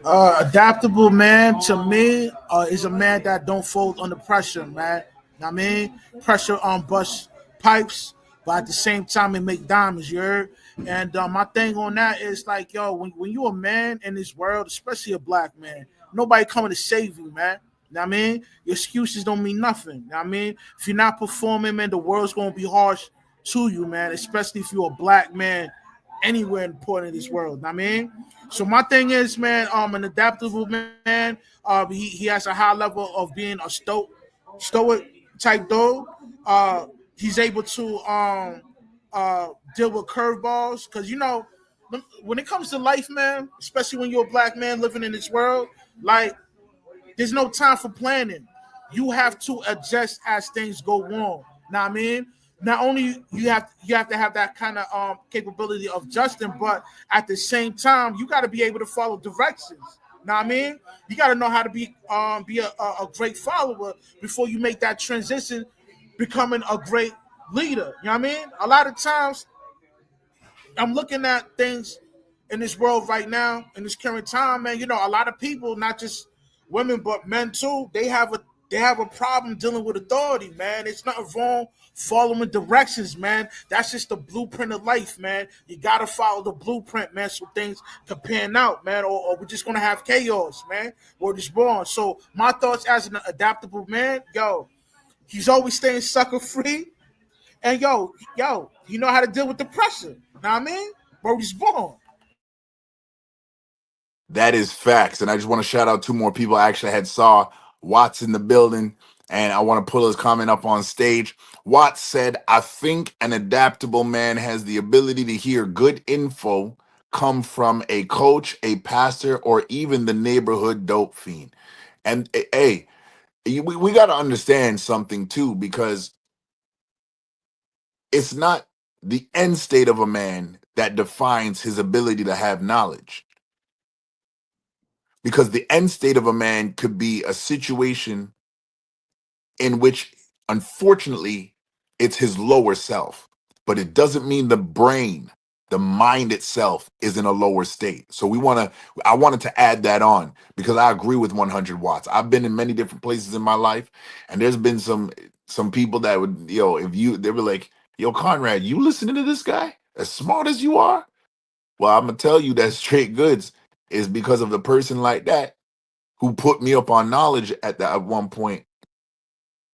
Adaptable man to me is a man that don't fold under pressure, man. Know what I mean, pressure on bust pipes, but at the same time it make diamonds. You heard? And my thing on that is like, yo, when you a man in this world, especially a black man, nobody coming to save you, man. Know what I mean, your excuses don't mean nothing. Know what I mean, if you're not performing, man, the world's gonna be harsh to you, man. Especially if you're a black man anywhere important in this world. Know what I mean, so my thing is, man, an adaptable man. He has a high level of being a stoic type dude. He's able to deal with curveballs because when it comes to life, man, especially when you're a black man living in this world, like there's no time for planning. You have to adjust as things go wrong. Now I mean, not only you have to have that kind of capability of adjusting, but at the same time, you got to be able to follow directions. Now I mean, you got to know how to be a great follower before you make that transition, becoming a great leader. You know what I mean? A lot of times, I'm looking at things in this world right now, in this current time, man. A lot of people, not just women but men too, they have a problem dealing with authority, man. It's nothing wrong following directions, man. That's just the blueprint of life, man. You gotta follow the blueprint, man, so things can pan out, man, or we're just gonna have chaos, man. Word is born. So my thoughts as an adaptable man, yo, he's always staying sucker free. And you know how to deal with the pressure. Know what I mean? Word is born. That is facts. And I just want to shout out two more people. I actually had saw Watts in the building, and I want to pull his comment up on stage. Watts said, I think an adaptable man has the ability to hear good info come from a coach, a pastor, or even the neighborhood dope fiend. And hey, we got to understand something too, because it's not the end state of a man that defines his ability to have knowledge, because the end state of a man could be a situation in which, unfortunately, it's his lower self, but it doesn't mean the mind itself is in a lower state. So I wanted to add that on, because I agree with 100 Watts. I've been in many different places in my life, and there's been some people that would, they were like, yo, Conrad, you listening to this guy as smart as you are? Well, I'm gonna tell you that straight goods is because of the person like that who put me up on knowledge at one point.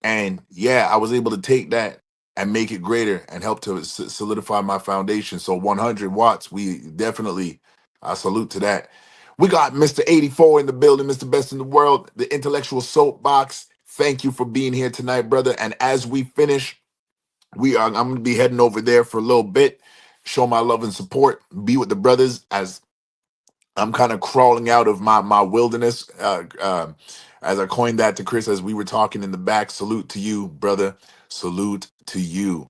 And yeah, I was able to take that and make it greater and help to solidify my foundation. So 100 Watts, we definitely, I salute to that. We got Mr. 84 in the building, Mr. Best in the World, the intellectual soapbox. Thank you for being here tonight, brother. And as we finish, I'm going to be heading over there for a little bit, show my love and support, be with the brothers as I'm kind of crawling out of my wilderness, as I coined that to Chris as we were talking in the back. Salute to you, brother. Salute to you.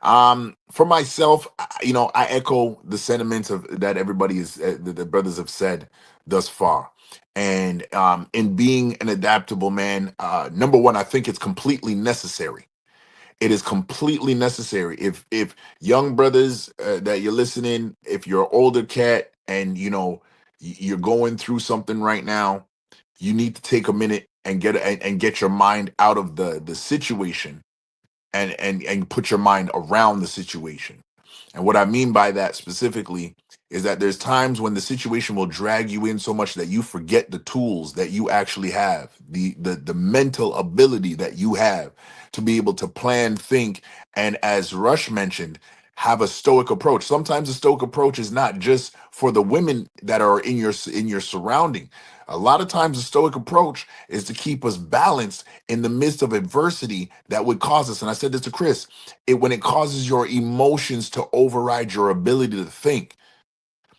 For myself, I echo the sentiments of that everybody the brothers have said thus far. And in being an adaptable man, number one, I think it's completely necessary. It is completely necessary. If young brothers that you're listening, if you're an older cat and you're going through something right now, you need to take a minute and get your mind out of the situation and put your mind around the situation. And what I mean by that specifically is that there's times when the situation will drag you in so much that you forget the tools that you actually have, the mental ability that you have to be able to plan, think, and as Rush mentioned, have a stoic approach. Sometimes the stoic approach is not just for the women that are in your surrounding. A lot of times the stoic approach is to keep us balanced in the midst of adversity that would cause us. And I said this to Chris, when it causes your emotions to override your ability to think,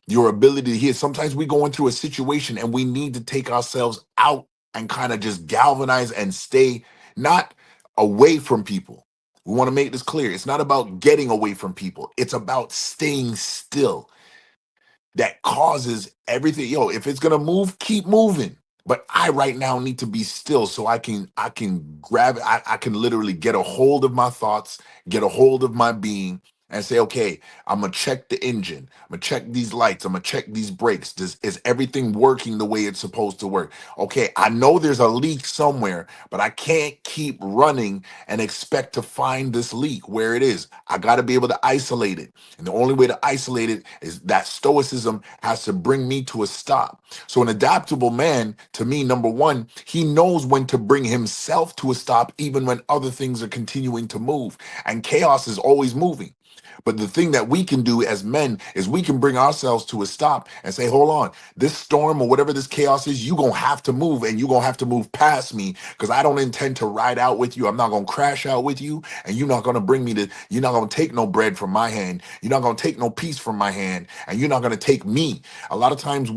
your ability to hear. Sometimes we go into a situation and we need to take ourselves out and kind of just galvanize and stay not away from people. We want to make this clear. It's not about getting away from people. It's about staying still. That causes everything. Yo, if it's gonna move, keep moving. But I right now need to be still so I can grab it. I can literally get a hold of my thoughts, get a hold of my being, and say, okay, I'm gonna check the engine. I'm gonna check these lights. I'm gonna check these brakes. Is everything working the way it's supposed to work? Okay, I know there's a leak somewhere, but I can't keep running and expect to find this leak where it is. I got to be able to isolate it. And the only way to isolate it is that stoicism has to bring me to a stop. So an adaptable man, to me, number one, he knows when to bring himself to a stop, even when other things are continuing to move. And chaos is always moving. But the thing that we can do as men is we can bring ourselves to a stop and say, hold on, this storm or whatever this chaos is, you're going to have to move, and you're going to have to move past me, because I don't intend to ride out with you. I'm not going to crash out with you, and you're not going to bring me to, you're not going to take no bread from my hand. You're not going to take no peace from my hand, and you're not going to take me. A lot of times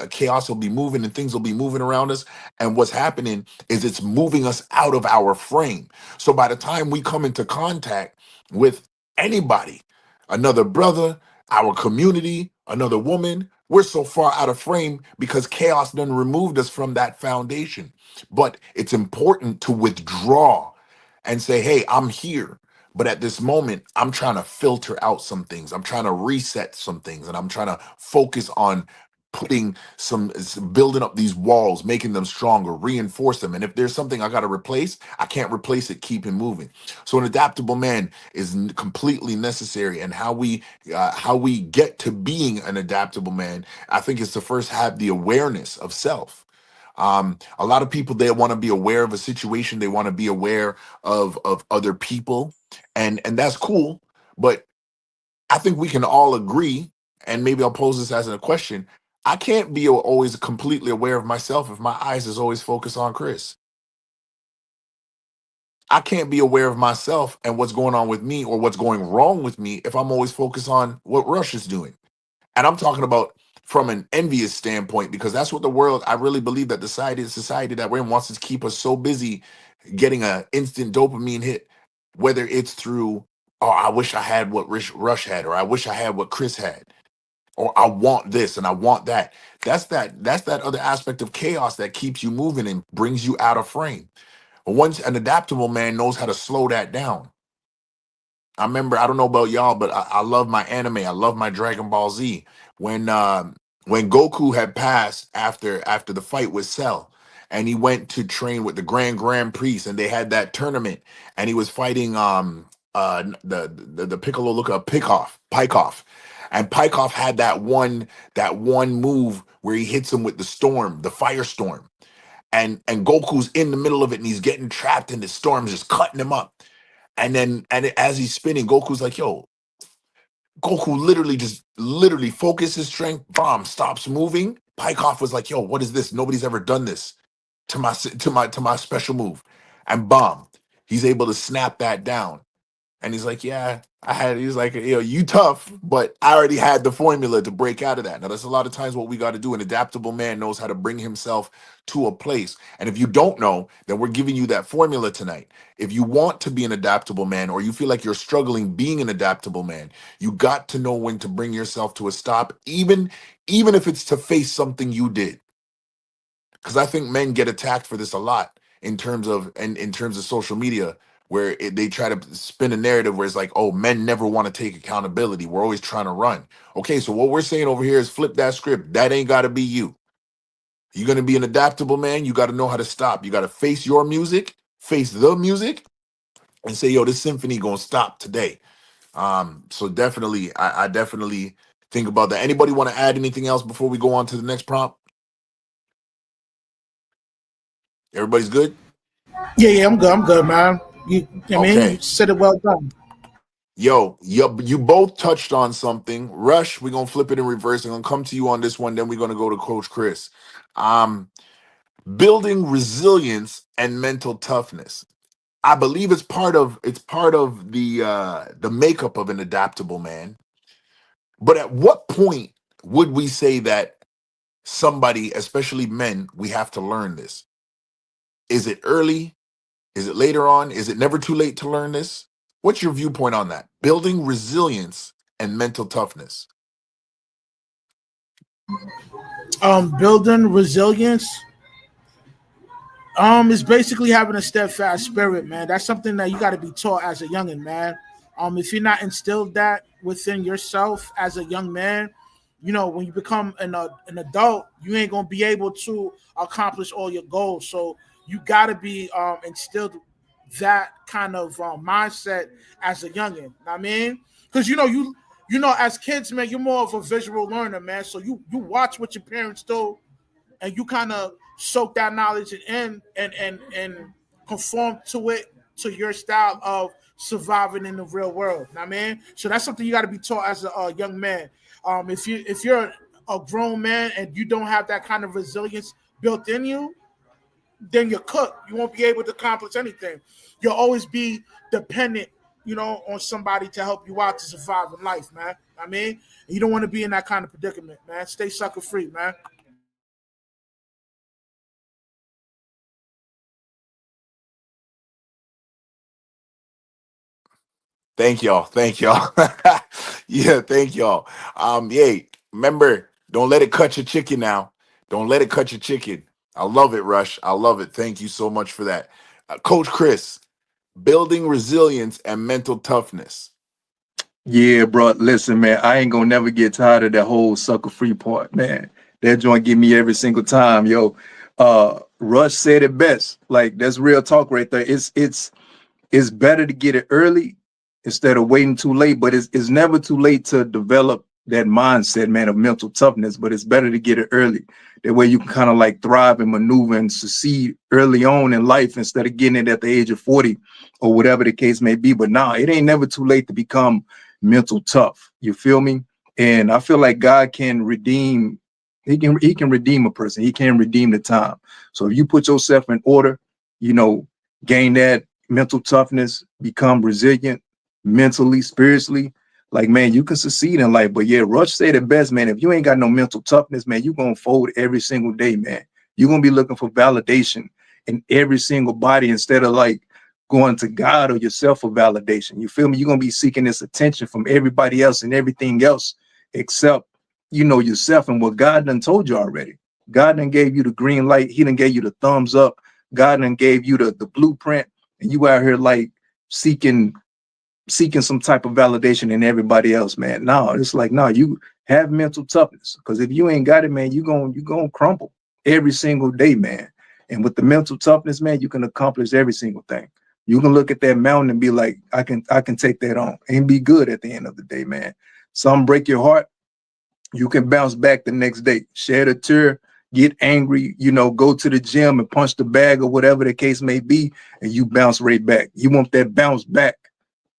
chaos will be moving and things will be moving around us. And what's happening is it's moving us out of our frame. So by the time we come into contact with anybody, another brother, our community, another woman, we're so far out of frame because chaos done removed us from that foundation. But it's important to withdraw and say, hey, I'm here. But at this moment, I'm trying to filter out some things. I'm trying to reset some things, and I'm trying to focus on putting building up these walls, making them stronger, reinforce them. And if there's something I got to replace, I can't replace it, keep it moving. So an adaptable man is completely necessary. And how we get to being an adaptable man, I think, is to first have the awareness of self. A lot of people, they want to be aware of a situation, they want to be aware of other people, and that's cool. But I think we can all agree, and maybe I'll pose this as a question. I can't be always completely aware of myself if my eyes is always focused on Chris. I can't be aware of myself and what's going on with me or what's going wrong with me if I'm always focused on what Rush is doing. And I'm talking about from an envious standpoint, because that's what the world, I really believe that the society that we're in wants to keep us so busy getting an instant dopamine hit, whether it's through, oh, I wish I had what Rush had, or I wish I had what Chris had, or I want this and I want that. That's that other aspect of chaos that keeps you moving and brings you out of frame. But once an adaptable man knows how to slow that down. I remember, I don't know about y'all, but I love my anime. I love my Dragon Ball Z. When Goku had passed after the fight with Cell, and he went to train with the Grand Priest, and they had that tournament, and he was fighting the Piccolo look up Pykoff. And Pykoff had that one move where he hits him with the storm, the firestorm. And Goku's in the middle of it, and he's getting trapped, and the storm's just cutting him up. And then, as he's spinning, Goku's like, yo, Goku literally focused his strength, bomb, stops moving. Pykoff was like, yo, what is this? Nobody's ever done this to my special move. And bomb, he's able to snap that down. And he's like, yeah, he's like, you tough, but I already had the formula to break out of that. Now, that's a lot of times what we got to do. An adaptable man knows how to bring himself to a place. And if you don't know, then we're giving you that formula tonight. If you want to be an adaptable man, or you feel like you're struggling being an adaptable man, you got to know when to bring yourself to a stop, even if it's to face something you did. Because I think men get attacked for this a lot in terms of social media, where they try to spin a narrative where it's like, oh, men never want to take accountability. We're always trying to run. Okay, so what we're saying over here is flip that script. That ain't got to be you. You're going to be an adaptable man. You got to know how to stop. You got to face your music, face the music, and say, yo, this symphony going to stop today. So definitely, I definitely think about that. Anybody want to add anything else before we go on to the next prompt? Everybody's good? Yeah, I'm good, man. You Okay. said it well done. Yo, you both touched on something. Rush, we're gonna flip it in reverse. I'm gonna come to you on this one, then we're gonna go to Coach Chris. Um, Building resilience and mental toughness. I believe it's part of the makeup of an adaptable man. But at what point would we say that somebody, especially men, we have to learn this? Is it early? Is it later on? Is it never too late to learn this? What's your viewpoint on that? Building resilience and mental toughness. Building resilience is basically having a steadfast spirit, man. That's something that you got to be taught as a youngin', man. If you're not instilled that within yourself as a young man, you know, when you become an adult, you ain't gonna be able to accomplish all your goals. So you got to be instilled that kind of mindset as a youngin'. Know what I mean, because you know, as kids, man, you're more of a visual learner, man. So you watch what your parents do, and you kind of soak that knowledge in and conform to it, to your style of surviving in the real world. Know what I mean, so that's something you got to be taught as a young man. If you're a grown man and you don't have that kind of resilience built in you, then you're cooked. You won't be able to accomplish anything. You'll always be dependent, you know, on somebody to help you out to survive in life, man. I mean, you don't want to be in that kind of predicament, man. Stay sucker free, man. Thank y'all. Thank y'all. Yeah, thank y'all. Yeah, remember, don't let it cut your chicken now. Don't let it cut your chicken. I love it, Rush. I love it. Thank you so much for that. Coach Chris, building resilience and mental toughness. Yeah, bro. Listen, man, I ain't gonna never get tired of that whole sucker free part, man. That joint give me every single time, yo. Rush said it best. Like that's real talk right there. It's better to get it early instead of waiting too late. But it's never too late to develop that mindset, man, of mental toughness. But it's better to get it early. That way you can kind of like thrive and maneuver and succeed early on in life instead of getting it at the age of 40 or whatever the case may be. But nah, it ain't never too late to become mental tough. You feel me? And I feel like God can redeem. He can redeem a person. He can redeem the time. So if you put yourself in order, you know, gain that mental toughness, become resilient mentally, spiritually, like, man, you can succeed in life. But yeah, Rush said it best, man. If you ain't got no mental toughness, man, you're going to fold every single day, man. You're going to be looking for validation in every single body instead of like going to God or yourself for validation. You feel me? You're going to be seeking this attention from everybody else and everything else except, you know, yourself and what God done told you already. God done gave you the green light. He done gave you the thumbs up. God done gave you the blueprint. And you out here like seeking some type of validation in everybody else, man. No, it's like, no, you have mental toughness. Because if you ain't got it, man, you gonna crumble every single day, man. And with the mental toughness, man, you can accomplish every single thing. You can look at that mountain and be like, I can take that on and be good at the end of the day, man. Some break your heart. You can bounce back the next day, shed a tear, get angry, you know, go to the gym and punch the bag or whatever the case may be, and you bounce right back. You want that bounce back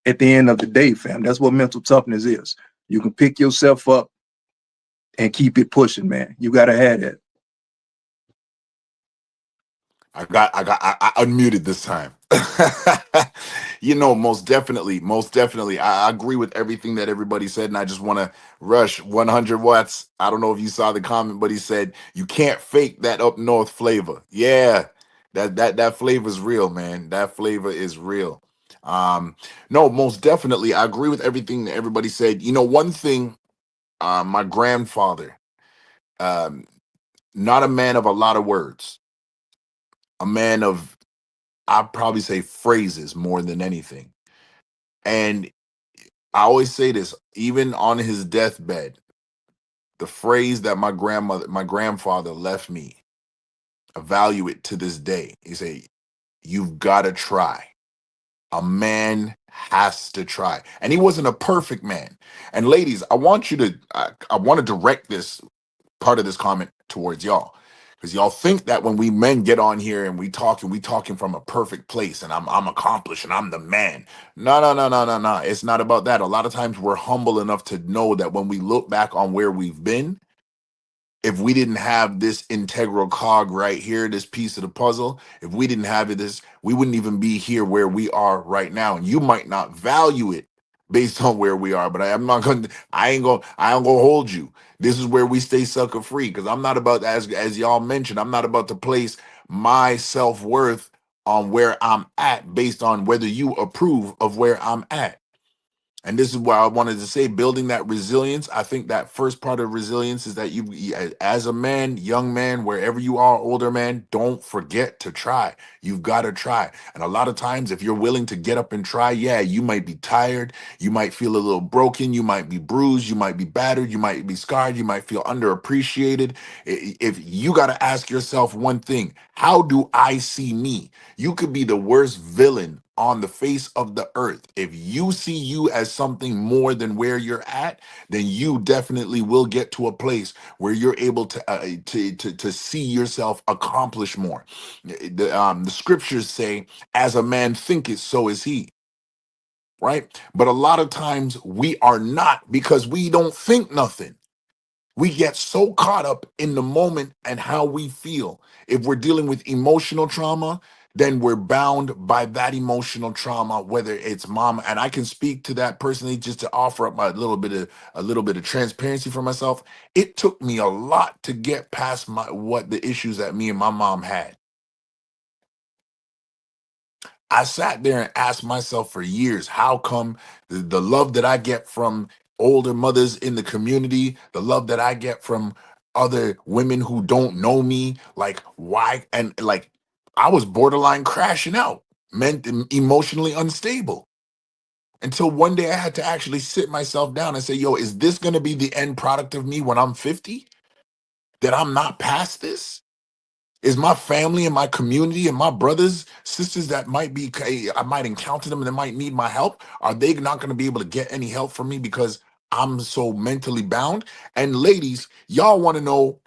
at the end of the day, fam. That's what mental toughness is. You can pick yourself up and keep it pushing, man. You got to have that. I unmuted this time. You know, most definitely. I agree with everything that everybody said, and I just want to Rush 100 watts. I don't know if you saw the comment, but he said you can't fake that up north flavor. Yeah, that flavor is real, man. That flavor is real. No, most definitely, I agree with everything that everybody said. You know, one thing, my grandfather, um, not a man of a lot of words, a man of, I'd probably say, phrases more than anything. And I always say this, even on his deathbed, the phrase that my grandfather left me, I value it to this day. He say, "You've got to try. A man has to try." And he wasn't a perfect man. And ladies, I want to direct this part of this comment towards y'all. Because y'all think that when we men get on here and we talking from a perfect place, and I'm accomplished and I'm the man. No, no, no, no, no, no. It's not about that. A lot of times we're humble enough to know that when we look back on where we've been, if we didn't have this integral cog right here, this piece of the puzzle, if we didn't have it, we wouldn't even be here where we are right now. And you might not value it based on where we are, but I ain't gonna hold you. This is where we stay sucker free, because I'm not about, as y'all mentioned, I'm not about to place my self-worth on where I'm at based on whether you approve of where I'm at. And this is why I wanted to say, building that resilience. I think that first part of resilience is that as a man, young man, wherever you are, older man, don't forget to try. You've got to try. And a lot of times, if you're willing to get up and try, yeah, you might be tired. You might feel a little broken. You might be bruised. You might be battered. You might be scarred. You might feel underappreciated. If you got to ask yourself one thing, how do I see me? You could be the worst villain on the face of the earth. If you see you as something more than where you're at, then you definitely will get to a place where you're able to see yourself accomplish more. The scriptures say, "As a man thinketh, so is he." Right? But a lot of times we are not, because we don't think nothing. We get so caught up in the moment and how we feel. If we're dealing with emotional trauma, then we're bound by that emotional trauma, whether it's mom. And I can speak to that personally, just to offer up a little bit of transparency for myself. It took me a lot to get past the issues that me and my mom had. I sat there and asked myself for years, how come the love that I get from older mothers in the community, the love that I get from other women who don't know me, like why? And like, I was borderline crashing out, meant emotionally unstable. Until one day I had to actually sit myself down and say, yo, is this going to be the end product of me when I'm 50? That I'm not past this? Is my family and my community and my brothers, sisters that I might encounter them and they might need my help, are they not going to be able to get any help from me because I'm so mentally bound? And ladies, y'all want to know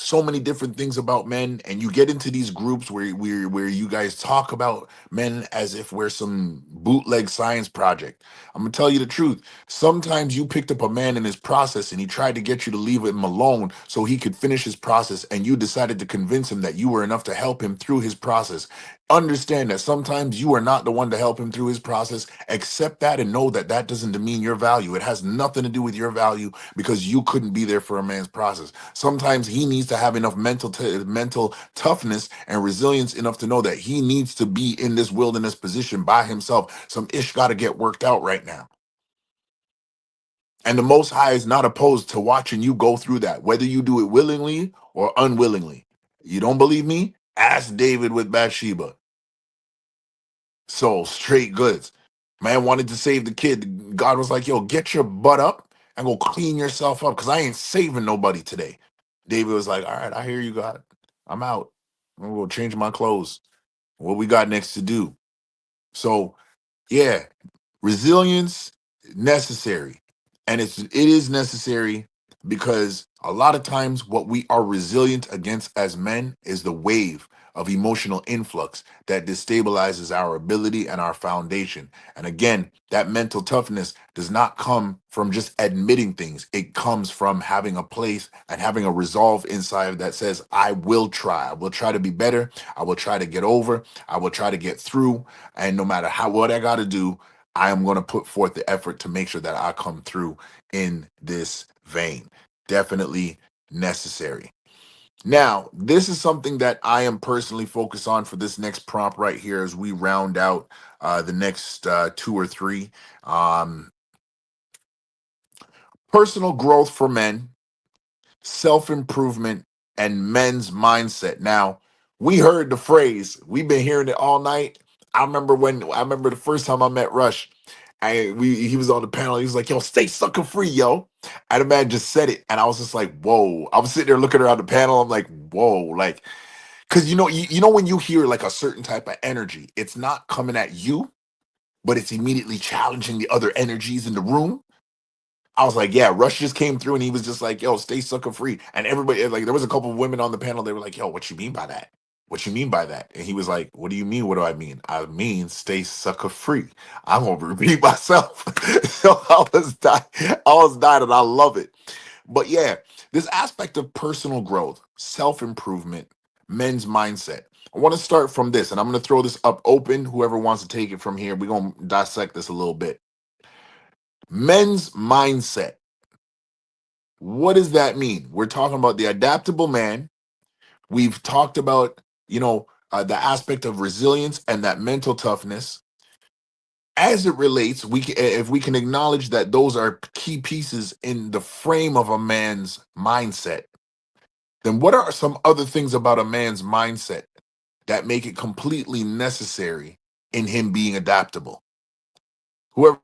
so many different things about men, and you get into these groups where you guys talk about men as if we're some bootleg science project. I'm gonna tell you the truth. Sometimes you picked up a man in his process and he tried to get you to leave him alone so he could finish his process, and you decided to convince him that you were enough to help him through his process. Understand that sometimes you are not the one to help him through his process. Accept that and know that that doesn't demean your value. It has nothing to do with your value, because you couldn't be there for a man's process. Sometimes he needs to have enough mental toughness and resilience enough to know that he needs to be in this wilderness position by himself. Some ish got to get worked out right now. And the Most High is not opposed to watching you go through that, whether you do it willingly or unwillingly. You don't believe me? Ask David with Bathsheba. So straight goods. Man wanted to save the kid. God was like, yo, get your butt up and go clean yourself up, because I ain't saving nobody today. David was like, all right, I hear you, God. I'm out. I'm going to go change my clothes. What we got next to do? So, yeah, resilience necessary. And it is necessary because a lot of times what we are resilient against as men is the wave of emotional influx that destabilizes our ability and our foundation. And again, that mental toughness does not come from just admitting things. It comes from having a place and having a resolve inside that says, I will try. I will try to be better. I will try to get over. I will try to get through. And no matter what I got to do, I am going to put forth the effort to make sure that I come through in this vein. Definitely necessary. Now, this is something that I am personally focused on for this next prompt right here as we round out the next two or three. Personal growth for men, self-improvement, and men's mindset. Now, we heard the phrase, we've been hearing it all night. I remember the first time I met Rush. He was on the panel. He was like, yo, stay sucker free, yo. And the man just said it. And I was just like, whoa. I was sitting there looking around the panel. I'm like, whoa. Like, because you know when you hear like a certain type of energy, it's not coming at you, but it's immediately challenging the other energies in the room. I was like, yeah, Rush just came through and he was just like, yo, stay sucker free. And everybody, like, there was a couple of women on the panel. They were like, yo, what you mean by that? What you mean by that? And he was like, what do you mean? What do I mean? I mean, stay sucker free. I'm going to repeat myself. So I was dying and I love it. But yeah, this aspect of personal growth, self-improvement, men's mindset. I want to start from this, and I'm going to throw this up open. Whoever wants to take it from here, we're going to dissect this a little bit. Men's mindset. What does that mean? We're talking about the adaptable man. We've talked about, the aspect of resilience and that mental toughness. As it relates, if we can acknowledge that those are key pieces in the frame of a man's mindset, then what are some other things about a man's mindset that make it completely necessary in him being adaptable? Whoever.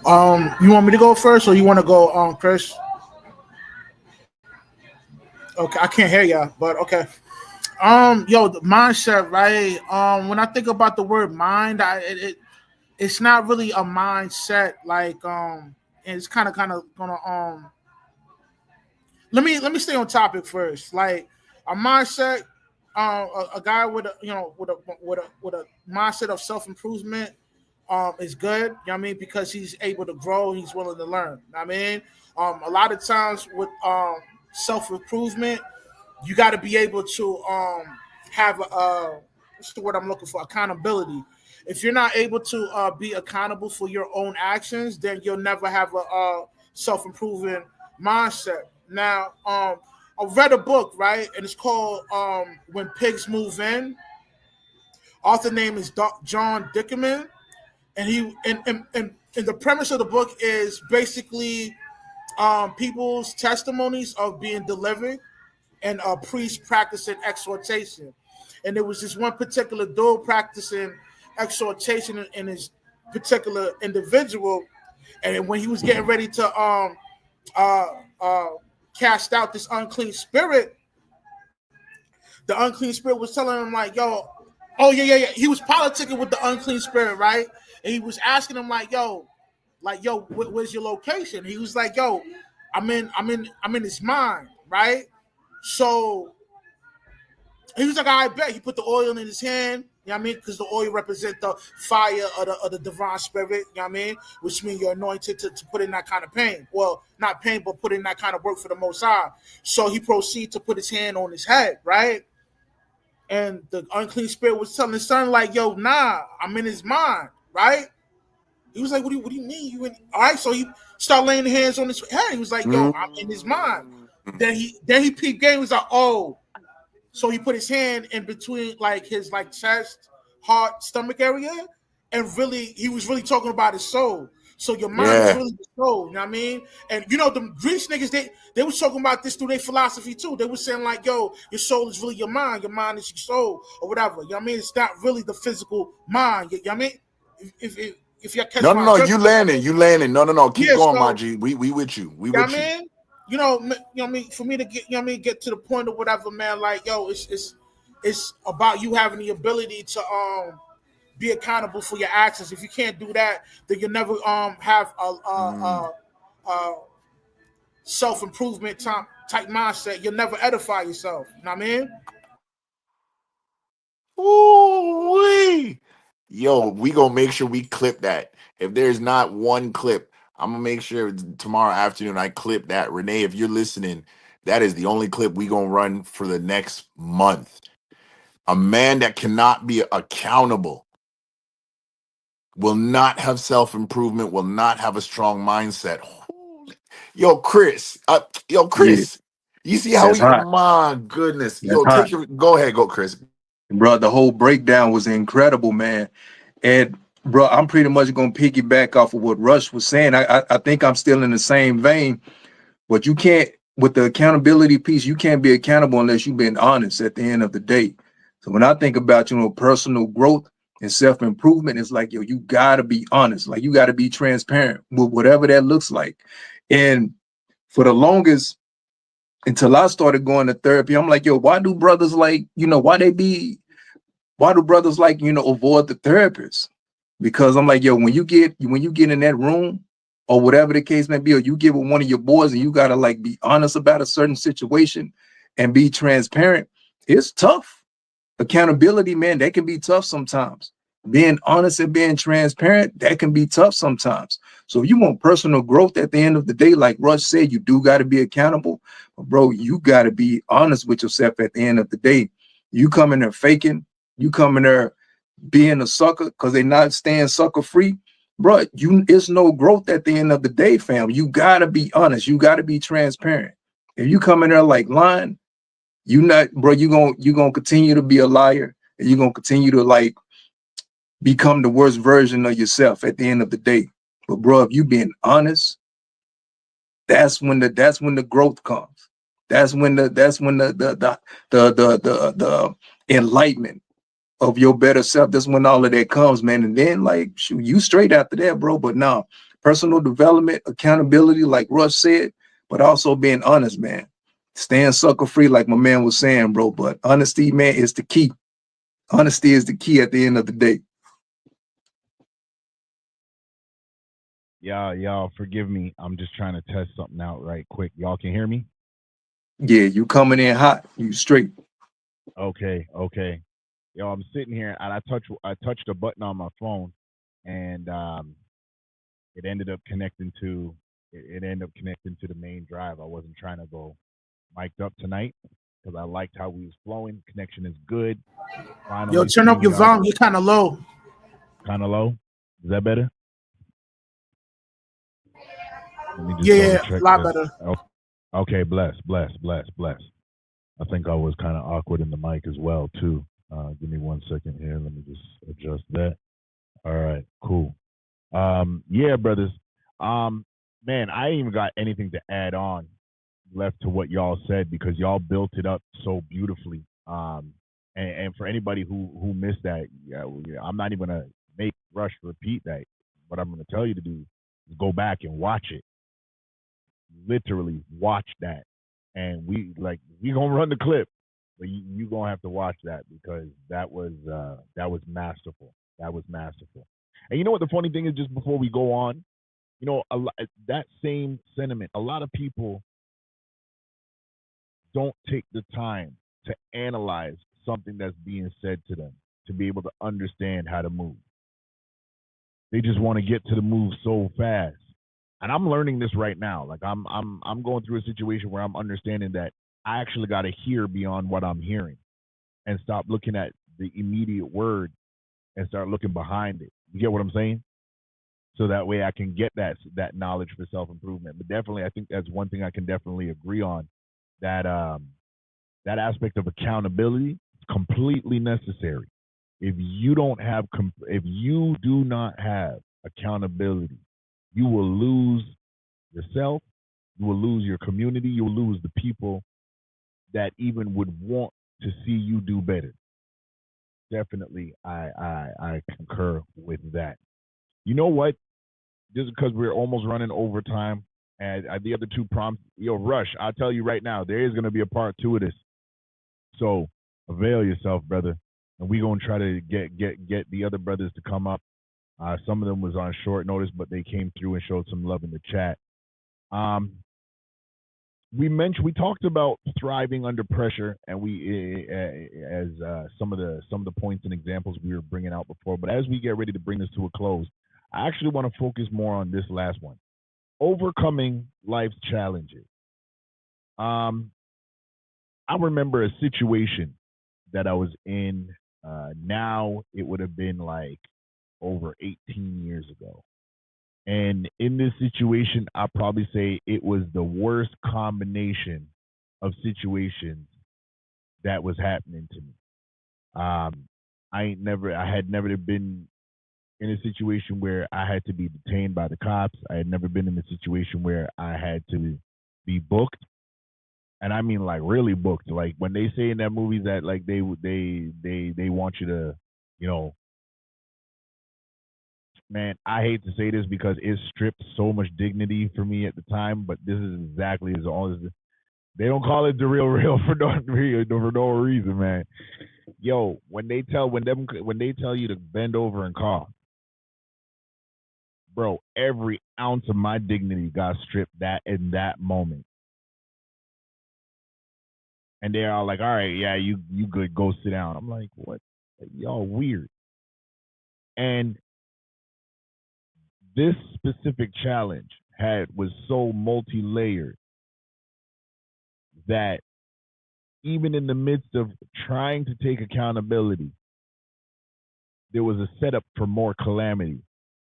You want me to go first, or you want to go, Chris? Okay, I can't hear y'all, but okay. The mindset, right? When I think about the word mind, it's not really a mindset. Like, and it's kind of gonna Let me stay on topic first. Like a mindset, a guy with a mindset of self improvement, is good. You know what I mean? Because he's able to grow, he's willing to learn. You know what I mean, a lot of times with self improvement, you got to be able to have what's the word I'm looking for? Accountability. If you're not able to be accountable for your own actions, then you'll never have a self improving mindset. Now, I read a book, right, and it's called "When Pigs Move In." Author name is John Dickerman, and the premise of the book is basically people's testimonies of being delivered and a priest practicing exhortation. And there was this one particular dude practicing exhortation in his particular individual, and when he was getting ready to cast out this unclean spirit, the unclean spirit was telling him like, yo, oh yeah. He was politicking with the unclean spirit, right? And he was asking him like, yo, where's your location? He was like, yo, I'm in his mind, right? So he was like, I bet. He put the oil in his hand, you know what I mean? Because the oil represents the fire of the divine spirit, you know what I mean? Which means you're anointed to put in that kind of pain. Well, not pain, but put in that kind of work for the Most High. So he proceeded to put his hand on his head, right? And the unclean spirit was telling his son, like, yo, nah, I'm in his mind, right? He was like, what do you mean? You in? All right, so he started laying hands on his head. He was like, yo, I'm in his mind. Then he peeped game. He was like, oh. So he put his hand in between like his like chest, heart, stomach area, and really he was really talking about his soul. So your mind is really the soul, you know what I mean? And the Greek niggas, they was talking about this through their philosophy too. They were saying like, yo, your soul is really your mind is your soul, or whatever. You know what I mean? It's not really the physical mind. You know what I mean? If you catch No, you landing. No. Keep going, my G. We with you. We with you. I mean? You know what I mean? For me to get to the point or whatever, man, like, yo, it's about you having the ability to be accountable for your actions. If you can't do that, then you'll never have a self-improvement type mindset. You'll never edify yourself. You know what I mean? Ooh-wee. Yo, we gonna make sure we clip that. If there's not one clip, I'm gonna make sure tomorrow afternoon I clip that. Renee, if you're listening, that is the only clip we gonna run for the next month. A man that cannot be accountable will not have self-improvement, will not have a strong mindset. Yo, Chris. You see how my goodness. Go ahead, Chris. Bro, the whole breakdown was incredible, man. And bro, I'm pretty much gonna piggyback off of what Rush was saying. I think I'm still in the same vein, but you can't, with the accountability piece, you can't be accountable unless you've been honest at the end of the day. So when I think about, personal growth and self-improvement, it's like, yo, you gotta be honest. Like, you gotta be transparent with whatever that looks like. And for the longest, until I started going to therapy, I'm like, yo, why do brothers like, avoid the therapist? because I'm like, yo, when you get in that room or whatever the case may be, or you get with one of your boys and you gotta like be honest about a certain situation and be transparent, it's tough. Accountability, man, that can be tough sometimes. Being honest and being transparent, that can be tough sometimes. So if you want personal growth at the end of the day, like Rush said, you do got to be accountable. But bro, you got to be honest with yourself at the end of the day. You come in there faking, you come in there being a sucker because they not staying sucker free. Bro, it's no growth at the end of the day, fam. You got to be honest. You got to be transparent. If you come in there like lying, you not, bro, you gonna continue to be a liar, and you're gonna continue to like become the worst version of yourself at the end of the day. But bro, if you being honest, that's when the growth comes. That's when the enlightenment of your better self. That's when all of that comes, man. And then like shoot, you straight after that, bro. But now personal development, accountability, like Rush said, but also being honest, man. Staying sucker free, like my man was saying, bro. But honesty, man, is the key. Honesty is the key at the end of the day. Y'all, forgive me. I'm just trying to test something out right quick. Y'all can hear me? Yeah, you coming in hot. You straight. Okay. Yo, I'm sitting here and I touched a button on my phone, and it ended up connecting to the main drive. I wasn't trying to go mic'd up tonight because I liked how we was flowing. Connection is good. Finally, Yo, turn up your volume. You're kind of low. Kind of low. Is that better? Yeah, a lot better. Okay, bless. I think I was kind of awkward in the mic as well too. Give me 1 second here. Let me just adjust that. All right, cool. Yeah, brothers. Man, I ain't even got anything to add on left to what y'all said because y'all built it up so beautifully. And for anybody who missed that, I'm not even gonna make Rush repeat that. What I'm gonna tell you to do is go back and watch it. Literally watch that, and we gonna run the clip, but you gonna have to watch that because that was masterful. That was masterful. And you know what the funny thing is? Just before we go on, you know, that same sentiment. A lot of people don't take the time to analyze something that's being said to them to be able to understand how to move. They just want to get to the move so fast. And I'm learning this right now. Like I'm going through a situation where I'm understanding that I actually got to hear beyond what I'm hearing and stop looking at the immediate word and start looking behind it. You get what I'm saying? So that way I can get that knowledge for self-improvement. But definitely, I think that's one thing I can definitely agree on, that that aspect of accountability is completely necessary. If you do not have accountability, you will lose yourself, you will lose your community, you will lose the people that even would want to see you do better. Definitely, I concur with that. You know what? Just because we're almost running overtime, and the other two prompts, Rush, I'll tell you right now, there is going to be a part 2 of this. So avail yourself, brother. And we're going to try to get the other brothers to come up. Some of them was on short notice, but they came through and showed some love in the chat. We talked about thriving under pressure, and we as some of the points and examples we were bringing out before. But as we get ready to bring this to a close, I actually want to focus more on this last one: overcoming life's challenges. I remember a situation that I was in. Now it would have been like over 18 years ago. And in this situation, I'll probably say it was the worst combination of situations that was happening to me. I had never been in a situation where I had to be detained by the cops. I had never been in a situation where I had to be booked. And I mean like really booked. Like when they say in that movie that like they want you to, you know, man, I hate to say this because it stripped so much dignity for me at the time, but this is exactly as all as they don't call it DaRealReel for no reason, man. Yo, when they tell you to bend over and cough, bro, every ounce of my dignity got stripped in that moment. And they're all like, all right, yeah, you good, go sit down. I'm like, what? Y'all weird. And this specific challenge was so multi-layered that even in the midst of trying to take accountability, there was a setup for more calamity,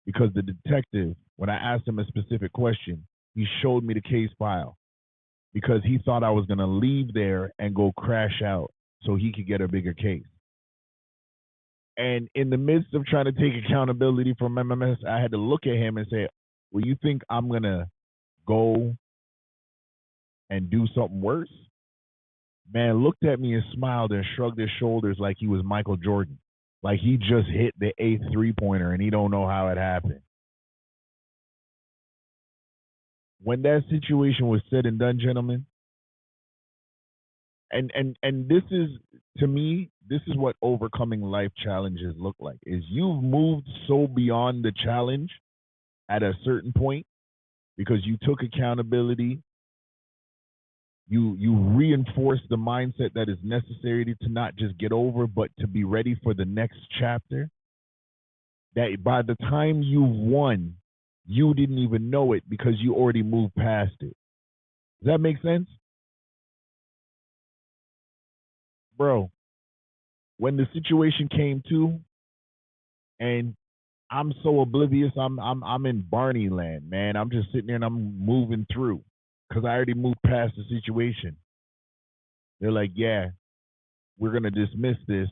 because the detective, when I asked him a specific question, he showed me the case file because he thought I was going to leave there and go crash out so he could get a bigger case. And in the midst of trying to take accountability from MMS, I had to look at him and say, well, you think I'm going to go and do something worse? Man looked at me and smiled and shrugged his shoulders like he was Michael Jordan. Like he just hit the 8th three-pointer and he don't know how it happened. When that situation was said and done, gentlemen, and this is, to me, this is what overcoming life challenges look like, is you've moved so beyond the challenge at a certain point because you took accountability. You reinforce the mindset that is necessary to not just get over, but to be ready for the next chapter. That by the time you won, you didn't even know it because you already moved past it. Does that make sense? Bro, when the situation came to, and I'm so oblivious, I'm in Barney land, man. I'm just sitting there and I'm moving through because I already moved past the situation. They're like, yeah, we're going to dismiss this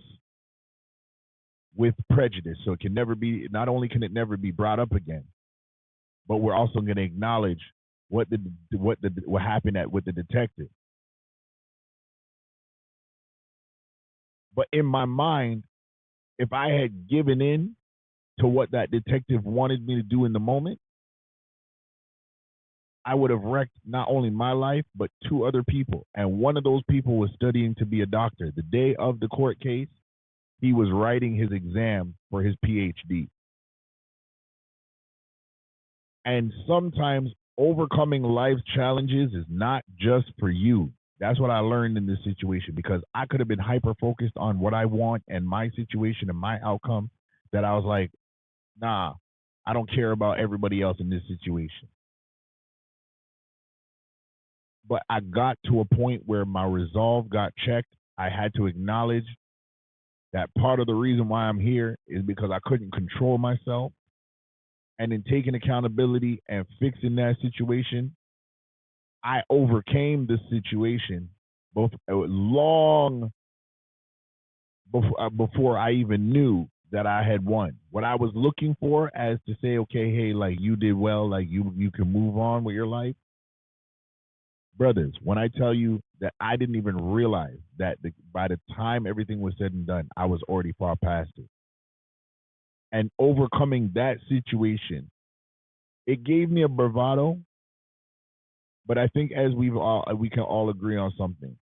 with prejudice. So it can never be, not only can it never be brought up again, but we're also going to acknowledge what happened with the detective. But in my mind, if I had given in to what that detective wanted me to do in the moment, I would have wrecked not only my life, but 2 other people. And one of those people was studying to be a doctor. The day of the court case, he was writing his exam for his PhD. And sometimes overcoming life's challenges is not just for you. That's what I learned in this situation, because I could have been hyper-focused on what I want and my situation and my outcome, that I was like, nah, I don't care about everybody else in this situation. But I got to a point where my resolve got checked. I had to acknowledge that part of the reason why I'm here is because I couldn't control myself. And in taking accountability and fixing that situation, I overcame the situation long before I even knew that I had won. What I was looking for as to say, okay, hey, like you did well, like you can move on with your life. Brothers, when I tell you that I didn't even realize that by the time everything was said and done, I was already far past it. And overcoming that situation, it gave me a bravado. But I think as we can all agree on something,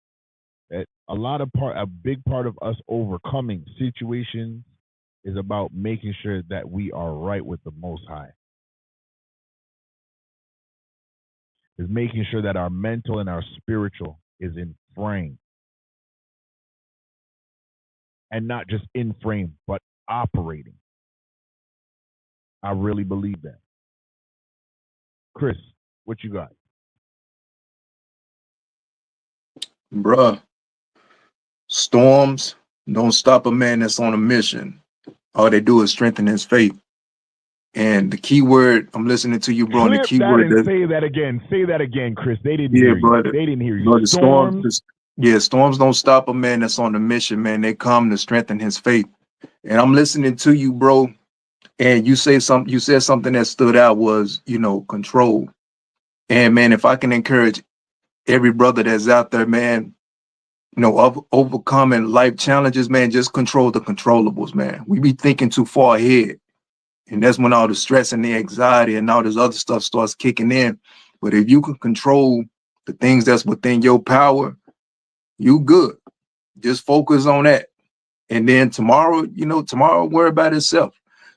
that a big part of us overcoming situations is about making sure that we are right with the Most High. Is making sure that our mental and our spiritual is in frame. And not just in frame, but operating. I really believe that. Chris, what you got? Bruh, storms don't stop a man that's on a mission. All they do is strengthen his faith. And the key word, I'm listening to you, bro. And the key word that, say that again. Say that again, Chris. They didn't hear you. Brother. They didn't hear you. Brother, Storms. Storms don't stop a man that's on a mission, man. They come to strengthen his faith. And I'm listening to you, bro. And you said something that stood out was, control. And man, if I can encourage every brother that's out there, man, of overcoming life challenges, man, just control the controllables, man. We be thinking too far ahead. And that's when all the stress and the anxiety and all this other stuff starts kicking in. But if you can control the things that's within your power, you good. Just focus on that. And then tomorrow, tomorrow worry about itself.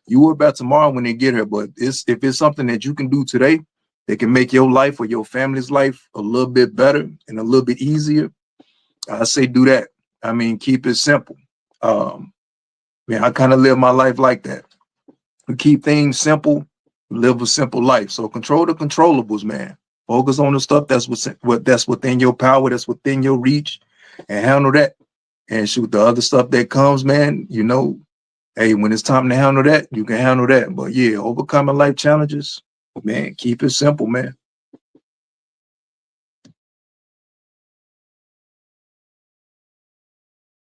You worry about tomorrow when they get here. But if it's something that you can do today that can make your life or your family's life a little bit better and a little bit easier, I say do that. I mean, keep it simple. Man, I kind of live my life like that. We keep things simple, live a simple life. So control the controllables, man. Focus on the stuff that's within your power, that's within your reach, and handle that. And shoot, the other stuff that comes, man, you know, hey, when it's time to handle that, you can handle that. But yeah, overcoming life challenges, man, keep it simple, man.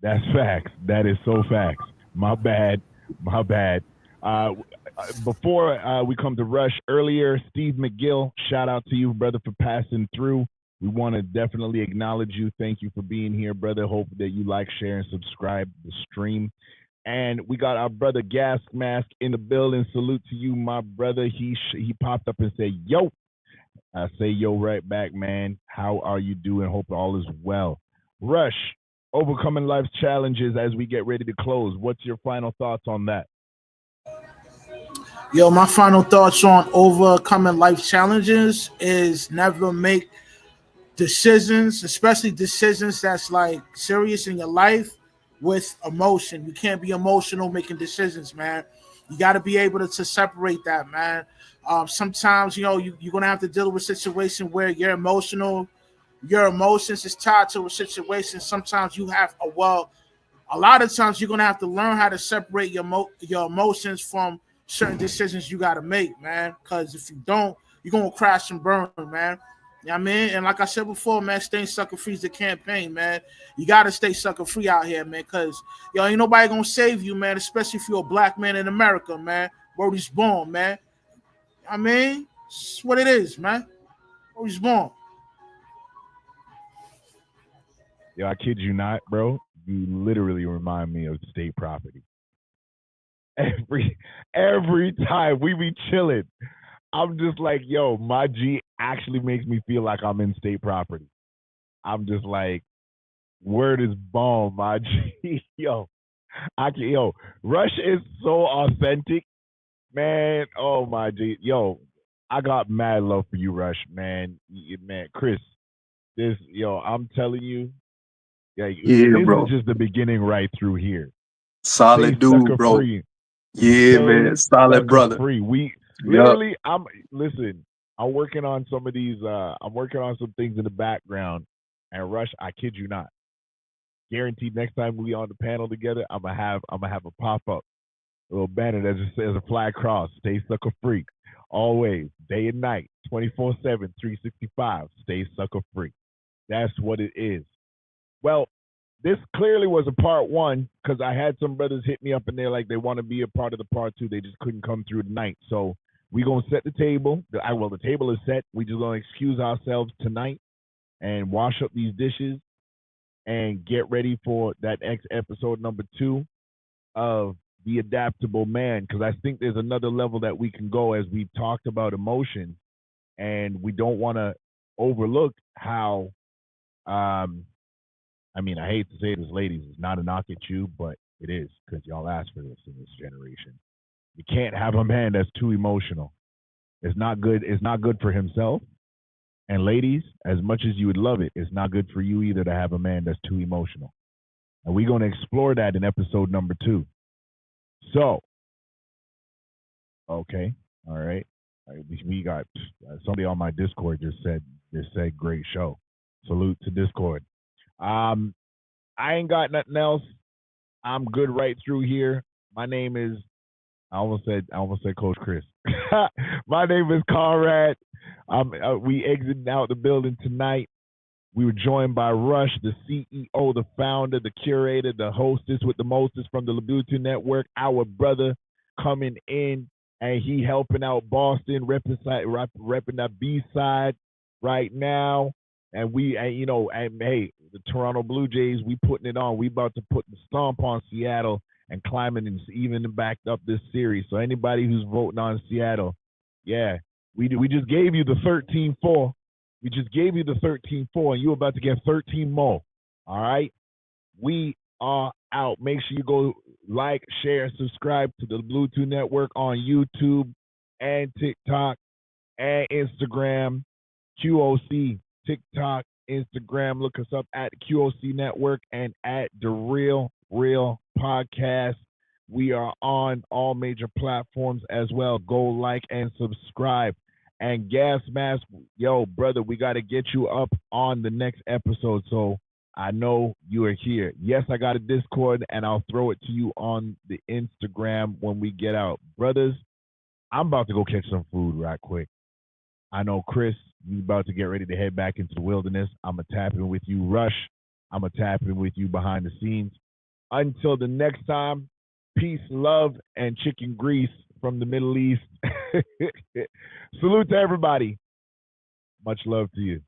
That's facts. That is so facts. My bad. Before we come to Rush, earlier, Steve McGill, shout out to you, brother, for passing through. We want to definitely acknowledge you. Thank you for being here, brother. Hope that you like, share, and subscribe the stream. And we got our brother Gas Mask in the building. Salute to you, my brother. He popped up and said, yo. I say yo right back, man. How are you doing? Hope all is well. Rush, overcoming life's challenges as we get ready to close. What's your final thoughts on that? Yo, my final thoughts on overcoming life challenges is never make decisions, especially decisions that's like serious in your life, with emotion. You can't be emotional making decisions, man. You got to be able to separate that, man. Sometimes, you know, you're going to have to deal with a situation where you're emotional. Your emotions is tied to a situation. Sometimes you have a lot of times you're going to have to learn how to separate your emotions from certain decisions you got to make, man. Because if you don't, you're going to crash and burn, man. You know what I mean? And like I said before, man, staying sucker free is the campaign, man. You got to stay sucker free out here, man, because, yo, ain't nobody going to save you, man, especially if you're a black man in America, man. Where he's born, man. I mean, it's what it is, man. Where he's born. Yo, I kid you not, bro. You literally remind me of state property. Every time we be chilling, I'm just like, yo, my G actually makes me feel like I'm in state property. I'm just like, word is bomb, my G. Yo, Rush is so authentic, man. Oh, my G. Yo, I got mad love for you, Rush, man. Man, Chris, I'm telling you, this bro. is just the beginning right through here. Solid Stay dude, bro. free. Yeah, man. Solid brother. Free. We literally, I'm working on some of these. I'm working on some things in the background. And Rush, I kid you not, guaranteed next time we on the panel together, I'm gonna have a pop up, a little banner that just says a flag cross. Stay sucker free, always, day and night, 24/7, 365. Stay sucker free. That's what it is. Well, this clearly was a part one because I had some brothers hit me up and they're like they want to be a part of the part two. They just couldn't come through tonight. So we're going to set the table. The table is set. We just going to excuse ourselves tonight and wash up these dishes and get ready for that next episode number 2 of The Adaptable Man, because I think there's another level that we can go as we talked about emotion, and we don't want to overlook how I mean, I hate to say this, ladies, it's not a knock at you, but it is, because y'all asked for this in this generation. You can't have a man that's too emotional. It's not good. It's not good for himself. And ladies, as much as you would love it, it's not good for you either to have a man that's too emotional. And we're going to explore that in episode number 2. So, okay, all right. We got somebody on my Discord just said great show. Salute to Discord. I ain't got nothing else. I'm good right through here. My name is, I almost said Coach Chris. My name is Conrad. We exiting out the building tonight. We were joined by Rush, the CEO, the founder, the curator, the hostess with the mostest from the QOC Network. Our brother coming in, and he helping out Boston, repping that B-side right now. And hey, the Toronto Blue Jays, we putting it on. We about to put the stomp on Seattle and climbing and even backed up this series. So anybody who's voting on Seattle, yeah, we just gave you the 13-4. We just gave you the 13-4, and you're about to get 13 more. All right? We are out. Make sure you go like, share, subscribe to the Bluetooth Network on YouTube and TikTok and Instagram. QOC, TikTok, Instagram. Look us up at QOC Network and at DaRealReel Podcast. We are on all major platforms as well. Go like and subscribe. And Gas Mask, yo, brother, we got to get you up on the next episode. So I know you are here. Yes, I got a Discord, and I'll throw it to you on the Instagram when we get out. Brothers, I'm about to go catch some food right quick. I know, Chris, you about to get ready to head back into the wilderness. I'm going to tap in with you, Rush. I'm going to tap in with you behind the scenes. Until the next time, peace, love, and chicken grease from the Middle East. Salute to everybody. Much love to you.